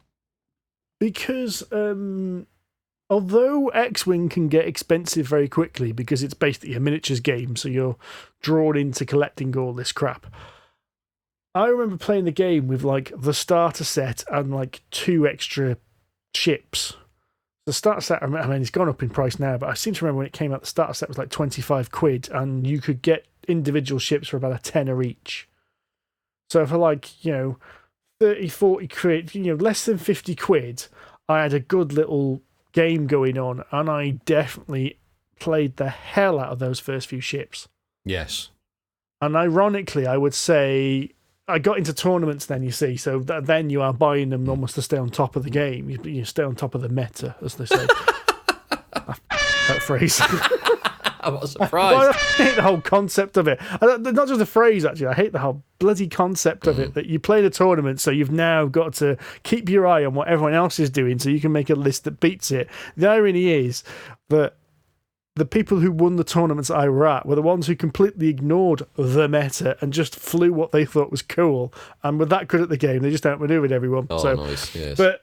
Because although X-Wing can get expensive very quickly because it's basically a miniatures game, so you're drawn into collecting all this crap, I remember playing the game with the starter set and 2 extra ships. The starter set, it's gone up in price now, but I seem to remember when it came out, the starter set was like 25 quid, and you could get individual ships for about a tenner each. So for 30, 40 quid, less than 50 quid, I had a good little game going on, and I definitely played the hell out of those first few ships. Yes. And ironically, I would say I got into tournaments then, you see, so then you are buying them almost to stay on top of the game. You stay on top of the meta, as they say. that phrase. I'm not surprised. I hate the whole concept of it. Not just the phrase, actually. I hate the whole bloody concept of it, that you play the tournament, so you've now got to keep your eye on what everyone else is doing so you can make a list that beats it. The irony is that the people who won the tournaments I were at were the ones who completely ignored the meta and just flew what they thought was cool. And were that good at the game, they just outmaneuvered everyone. Oh, so, nice, yes. But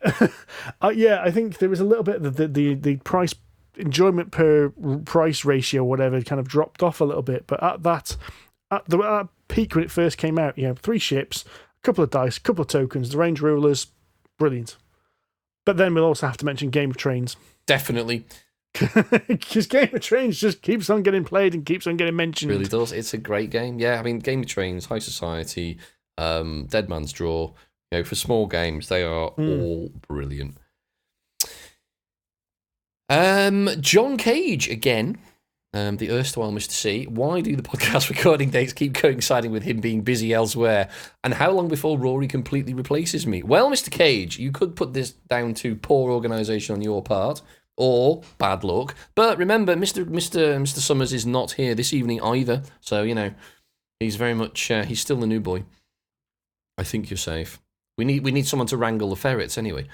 I think there was a little bit of the price enjoyment per price ratio, whatever, kind of dropped off a little bit. But at that peak when it first came out, 3 ships, a couple of dice, a couple of tokens, the range rulers, brilliant. But then we'll also have to mention Game of Trains. Definitely. Because Game of Trains just keeps on getting played and keeps on getting mentioned. It really does. It's a great game. Yeah, Game of Trains, High Society, Dead Man's Draw. For small games, they are all brilliant. John Cage again. The erstwhile Mr. C. Why do the podcast recording dates keep coinciding with him being busy elsewhere? And how long before Rory completely replaces me? Well, Mr. Cage, you could put this down to poor organisation on your part, or bad luck. But remember, Mr. Summers is not here this evening either. So, he's very much, he's still the new boy. I think you're safe. We need someone to wrangle the ferrets anyway.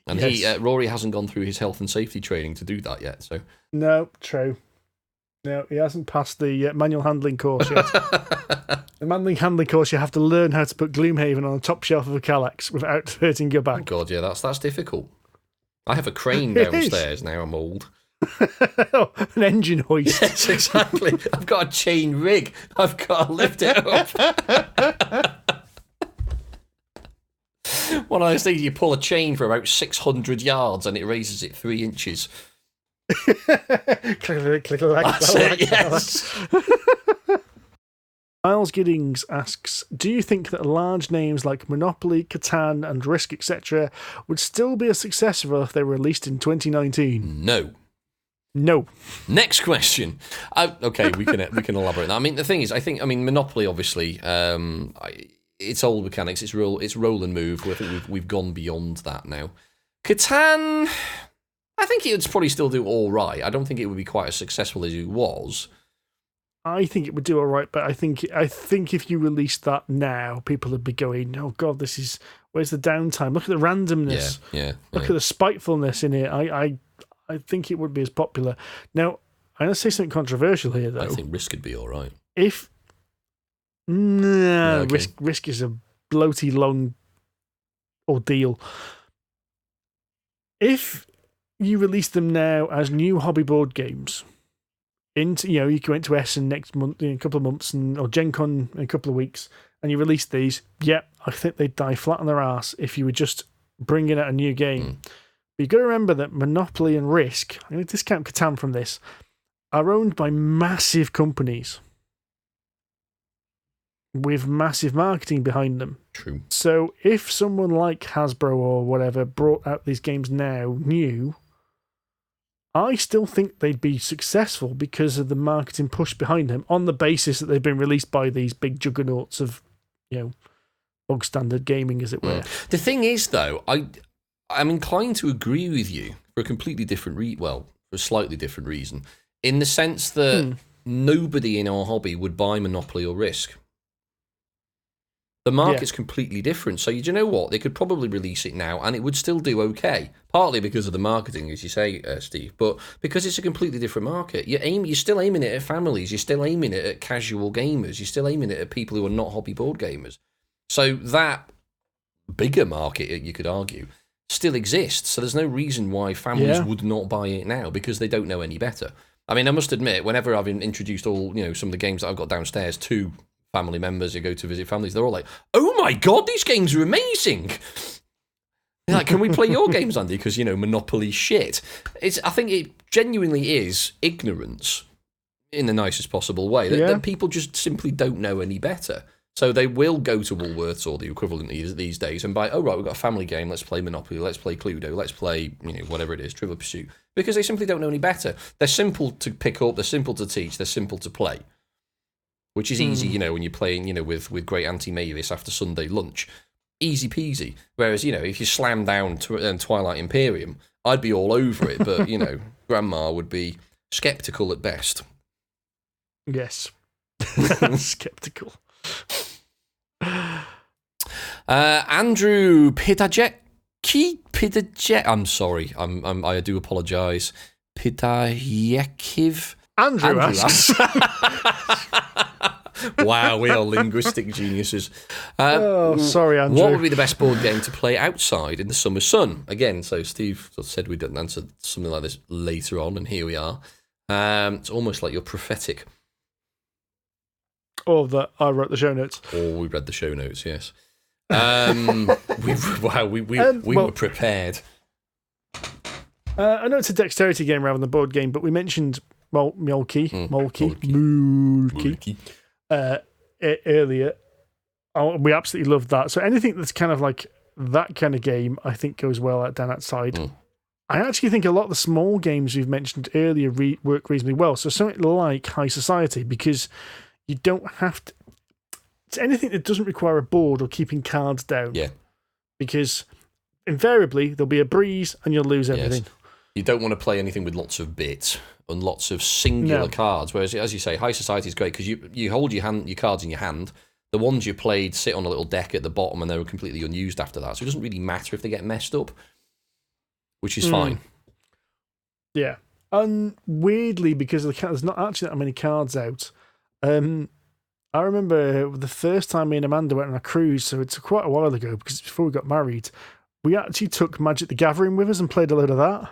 And yes. Rory hasn't gone through his health and safety training to do that yet. So no, true. No, he hasn't passed the manual handling course yet. The manual handling course, you have to learn how to put Gloomhaven on the top shelf of a Kallax without hurting your back. Oh God, yeah, that's difficult. I have a crane downstairs now. I'm old. An engine hoist. Yes, exactly. I've got a chain rig. I've got to lift it up. One of those things, you pull a chain for about 600 yards and it raises it 3 inches. That's it, yes. Miles Giddings asks, do you think that large names like Monopoly, Catan and Risk, etc. would still be a successful if they were released in 2019? No. Next question. Okay, we can elaborate on that. I mean, the thing is, Monopoly, obviously, it's old mechanics, it's roll and move. I think we've gone beyond that now. Catan, I think it would probably still do all right. I don't think it would be quite as successful as it was. I think it would do all right, but I think if you released that now, people would be going, "Oh God, where's the downtime? Look at the randomness. Look at the spitefulness in it." I think it would be as popular. Now, I'm going to say something controversial here, though. I think Risk could be all right. Risk is a bloaty long ordeal. If you release them now as new hobby board games, you go into Essen next month, in a couple of months, or Gen Con in a couple of weeks, and you release these, I think they'd die flat on their ass if you were just bringing out a new game. But you've got to remember that Monopoly and Risk, I'm going to discount Catan from this, are owned by massive companies with massive marketing behind them. True. So if someone like Hasbro or whatever brought out these games now, new, I still think they'd be successful because of the marketing push behind them on the basis that they've been released by these big juggernauts of, bog standard gaming, as it were. The thing is, though, I'm inclined to agree with you for a completely different for a slightly different reason, in the sense that nobody in our hobby would buy Monopoly or Risk. The market's completely different. So, you know what? They could probably release it now and it would still do okay. Partly because of the marketing, as you say, Steve, but because it's a completely different market. You're still aiming it at families. You're still aiming it at casual gamers. You're still aiming it at people who are not hobby board gamers. So that bigger market, you could argue, still exists. So there's no reason why families would not buy it now because they don't know any better. I mean, I must admit, whenever I've introduced some of the games that I've got downstairs to family members who go to visit families, they're all like, "Oh my God, these games are amazing!" Like, can we play your games, Andy? Because Monopoly shit. I think it genuinely is ignorance in the nicest possible way. That people just simply don't know any better. So they will go to Woolworths or the equivalent these days and buy, we've got a family game, let's play Monopoly, let's play Cluedo, let's play, whatever it is, Trivial Pursuit. Because they simply don't know any better. They're simple to pick up, they're simple to teach, they're simple to play. Which is easy, when you're playing, with great Auntie Mavis after Sunday lunch. Easy peasy. Whereas, if you slam down Twilight Imperium, I'd be all over it, but, Grandma would be sceptical at best. Yes. Sceptical. Andrew Pitajek. I'm sorry. I do apologise. Pitajekiv. Andrew asks. Wow, we are linguistic geniuses. Sorry, Andrew. What would be the best board game to play outside in the summer sun? Again, so Steve said we'd answer something like this later on, and here we are. It's almost like you're prophetic. Or that I wrote the show notes. Or we read the show notes, yes. We were prepared. I know it's a dexterity game rather than a board game, but we mentioned Molkky earlier. We absolutely love that. So anything that's kind of like that kind of game, I think goes well down outside. I actually think a lot of the small games we've mentioned earlier work reasonably well. So something like High Society, because you don't have to. It's anything that doesn't require a board or keeping cards down. Yeah. Because invariably there'll be a breeze and you'll lose everything. Yes. You don't want to play anything with lots of bits and lots of singular cards. Whereas, as you say, High Society is great because you hold your cards in your hand. The ones you played sit on a little deck at the bottom and they were completely unused after that. So it doesn't really matter if they get messed up, which is fine. Yeah. And weirdly, because there's not actually that many cards out, I remember the first time me and Amanda went on a cruise, so it's quite a while ago because before we got married, we actually took Magic the Gathering with us and played a load of that.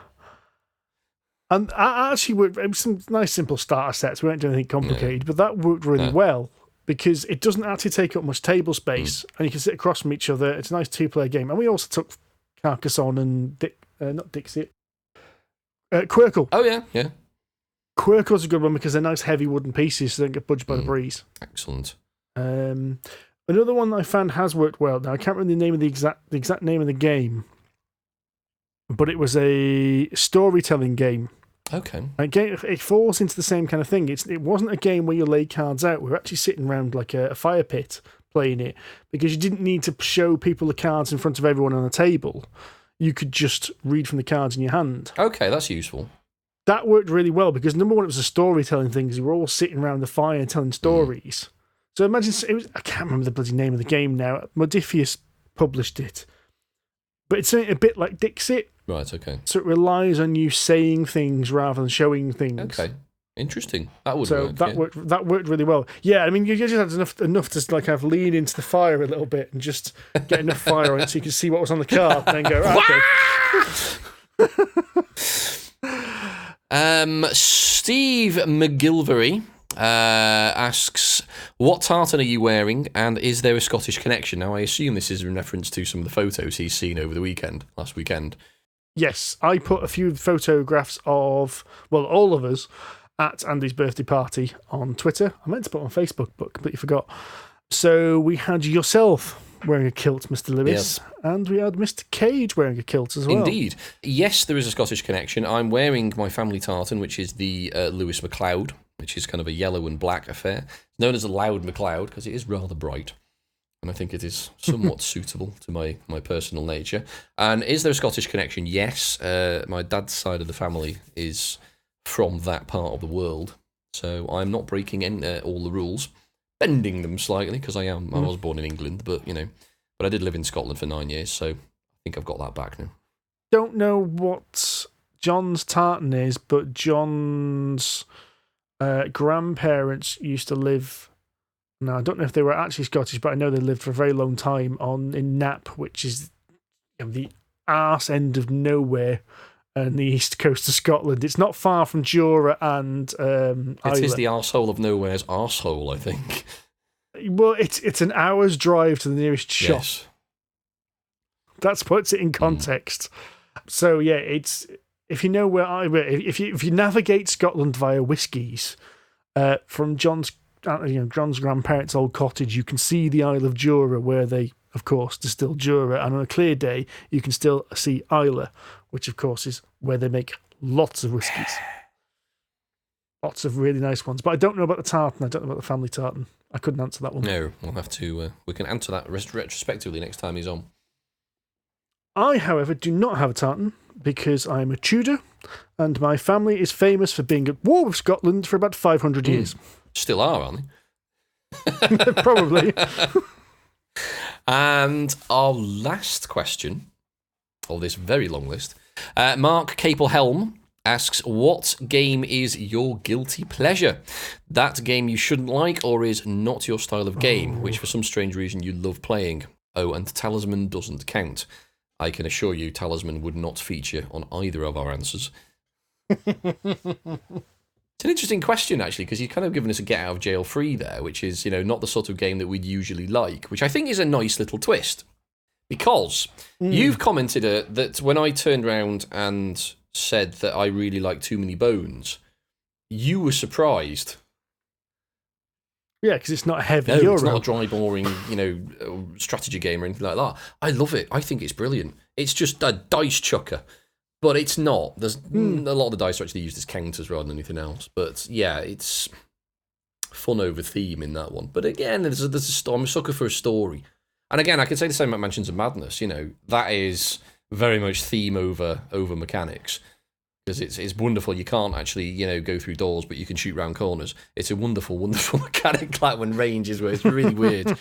And I actually worked. It was some nice, simple starter sets. We weren't doing anything complicated, but that worked really well because it doesn't actually take up much table space, and you can sit across from each other. It's a nice two-player game, and we also took Carcassonne and not Dixit, Quirkle. Oh yeah. Quirkle's a good one because they're nice, heavy wooden pieces, so they don't get budged by the breeze. Excellent. Another one that I found has worked well. Now I can't remember the name of the exact name of the game, but it was a storytelling game. Okay. Again, it falls into the same kind of thing. It wasn't a game where you lay cards out. We were actually sitting around like a fire pit playing it because you didn't need to show people the cards in front of everyone on a table. You could just read from the cards in your hand. Okay, that's useful. That worked really well because number one, it was a storytelling thing because we were all sitting around the fire telling stories. So imagine, I can't remember the bloody name of the game now. Modifius published it. But it's a bit like Dixit. Right, okay. So it relies on you saying things rather than showing things. Okay, interesting. That would work. That worked really well. Yeah, I mean, you just had enough to like have lean into the fire a little bit and just get enough fire on it so you can see what was on the card and then go, okay. Steve McGilvery asks, what tartan are you wearing and is there a Scottish connection? Now, I assume this is in reference to some of the photos he's seen over the last weekend. Yes, I put a few photographs of, well, all of us at Andy's birthday party on Twitter. I meant to put it on Facebook, but completely forgot. So we had yourself wearing a kilt, Mr. Lewis, and we had Mr. Cage wearing a kilt as well. Indeed. Yes, there is a Scottish connection. I'm wearing my family tartan, which is the Lewis MacLeod, which is kind of a yellow and black affair. It's known as a loud MacLeod because it is rather bright. And I think it is somewhat suitable to my personal nature. And is there a Scottish connection? Yes. My dad's side of the family is from that part of the world. So I'm not breaking all the rules, bending them slightly because I was born in England, but I did live in Scotland for 9 years, so I think I've got that back now. Don't know what John's tartan is, but John's grandparents used to live. Now, I don't know if they were actually Scottish, but I know they lived for a very long time in Knapp, which is the arse end of nowhere on the east coast of Scotland. It's not far from Jura and It is the arsehole of nowhere's arsehole, I think. Well, it's an hour's drive to the nearest shop. Yes. That puts it in context. So yeah, it's if you know if you navigate Scotland via whiskies from John's grandparents' old cottage, you can see the Isle of Jura where they, of course, distill Jura, and on a clear day you can still see Islay, which of course is where they make lots of whiskies. Lots of really nice ones. But I don't know about the tartan. I don't know about the family tartan. I couldn't answer that one. No, we'll have to. We can answer that retrospectively next time he's on. I, however, do not have a tartan because I'm a Tudor, and my family is famous for being at war with Scotland for about 500 years. Still are, aren't they? Probably. And our last question of this very long list, Mark Capel-Helm asks, what game is your guilty pleasure? That game you shouldn't like or is not your style of game, which for some strange reason you love playing. Oh, and Talisman doesn't count. I can assure you Talisman would not feature on either of our answers. It's an interesting question, actually, because you've kind of given us a get out of jail free there, which is, not the sort of game that we'd usually like, which I think is a nice little twist. Because you've commented that when I turned around and said that I really like Too Many Bones, you were surprised. Yeah, because it's not heavy. No, it's not a dry, boring, strategy game or anything like that. I love it. I think it's brilliant. It's just a dice chucker. But it's not. There's a lot of the dice are actually used as counters rather than anything else. But yeah, it's fun over theme in that one. But again, I'm a sucker for a story. And again, I can say the same about Mansions of Madness. That is very much theme over mechanics. Because it's wonderful. You can't actually, go through doors, but you can shoot round corners. It's a wonderful, wonderful mechanic like when range is where it's really weird.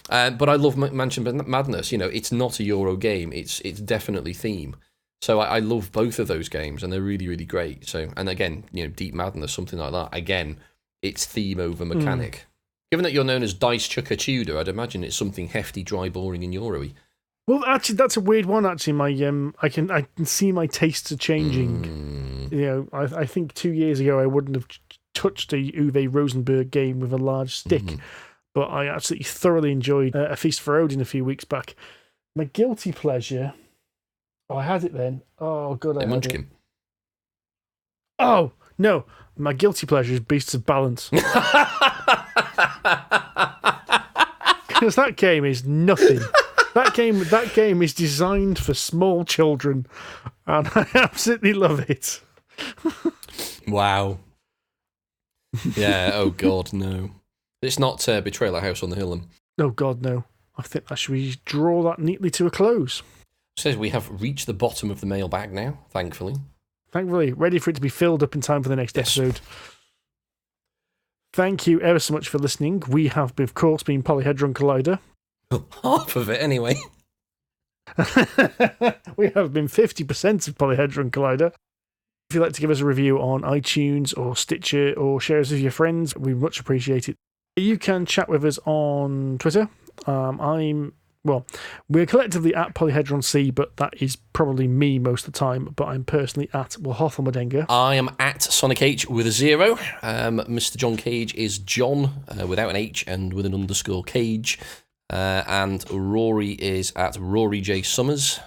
But I love Mansion of Madness. It's not a Euro game. It's definitely theme. So I love both of those games, and they're really, really great. So, and again, Deep Madness, something like that. Again, it's theme over mechanic. Given that you're known as Dice Chucker Tudor, I'd imagine it's something hefty, dry, boring, and Euro-y. Well, actually, that's a weird one. Actually, I can see my tastes are changing. I think 2 years ago I wouldn't have touched a Uwe Rosenberg game with a large stick, but I absolutely thoroughly enjoyed A Feast for Odin a few weeks back. My guilty pleasure. Oh, I had it then. Oh god, I had Munchkin. it. Oh no, my guilty pleasure is Beasts of Balance. Because that game is nothing. That game is designed for small children, and I absolutely love it. Wow. Yeah. Oh God, no. It's not Betrayal at House on the Hill. Oh God, no. I think that should we draw that neatly to a close. Says we have reached the bottom of the mailbag now. Thankfully, ready for it to be filled up in time for the next episode. Thank you ever so much for listening. We have, of course, been Polyhedron Collider. Half of it, anyway. We have been 50% of Polyhedron Collider. If you'd like to give us a review on iTunes or Stitcher or share us with your friends, we much appreciate it. You can chat with us on Twitter. We're collectively at Polyhedron C, but that is probably me most of the time. But I'm personally at Hothelmadenga. I am at Sonic H with a 0. Mr. John Cage is John without an H and with an underscore Cage. And Rory is at Rory J. Summers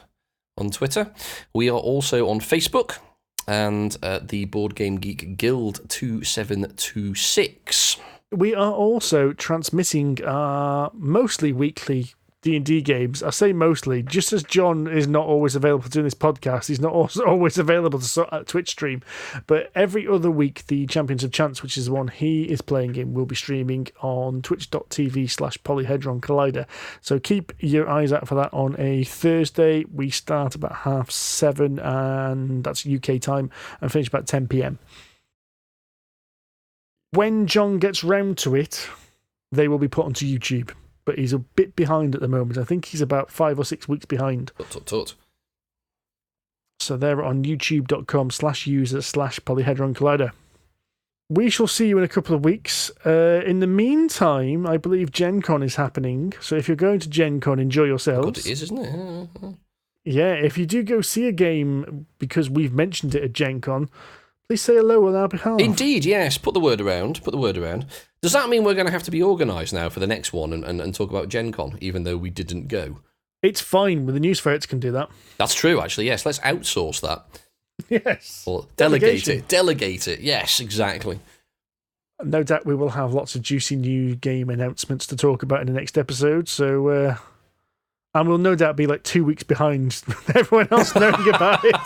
on Twitter. We are also on Facebook and the Board Game Geek Guild 2726. We are also transmitting our mostly weekly D&D games. I say mostly, just as John is not always available to do this podcast, he's not also always available to sort out Twitch stream, but every other week the Champions of Chance, which is the one he is playing in, will be streaming on twitch.tv/Polyhedron Collider. So keep your eyes out for that on a Thursday. We start about 7:30, and that's UK time, and finish about 10 p.m. When John gets round to it, they will be put onto YouTube. But he's a bit behind at the moment. I think he's about 5 or 6 weeks behind. Tut. So they're on youtube.com/user/Polyhedron Collider. We shall see you in a couple of weeks. In the meantime, I believe Gen Con is happening. So if you're going to Gen Con, enjoy yourselves. God, it is, isn't it? Yeah, if you do go see a game because we've mentioned it at Gen Con, please say hello on our behalf. Indeed, yes. Put the word around. Does that mean we're going to have to be organised now for the next one and talk about Gen Con, even though we didn't go? It's fine. The news ferrets can do that. That's true, actually, yes. Let's outsource that. Yes. Or delegate it. Yes, exactly. No doubt we will have lots of juicy new game announcements to talk about in the next episode. So, and we'll no doubt be like 2 weeks behind everyone else knowing about it.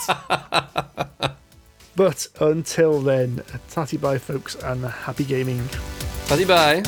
But until then, tatty bye, folks, and happy gaming. Tatty bye.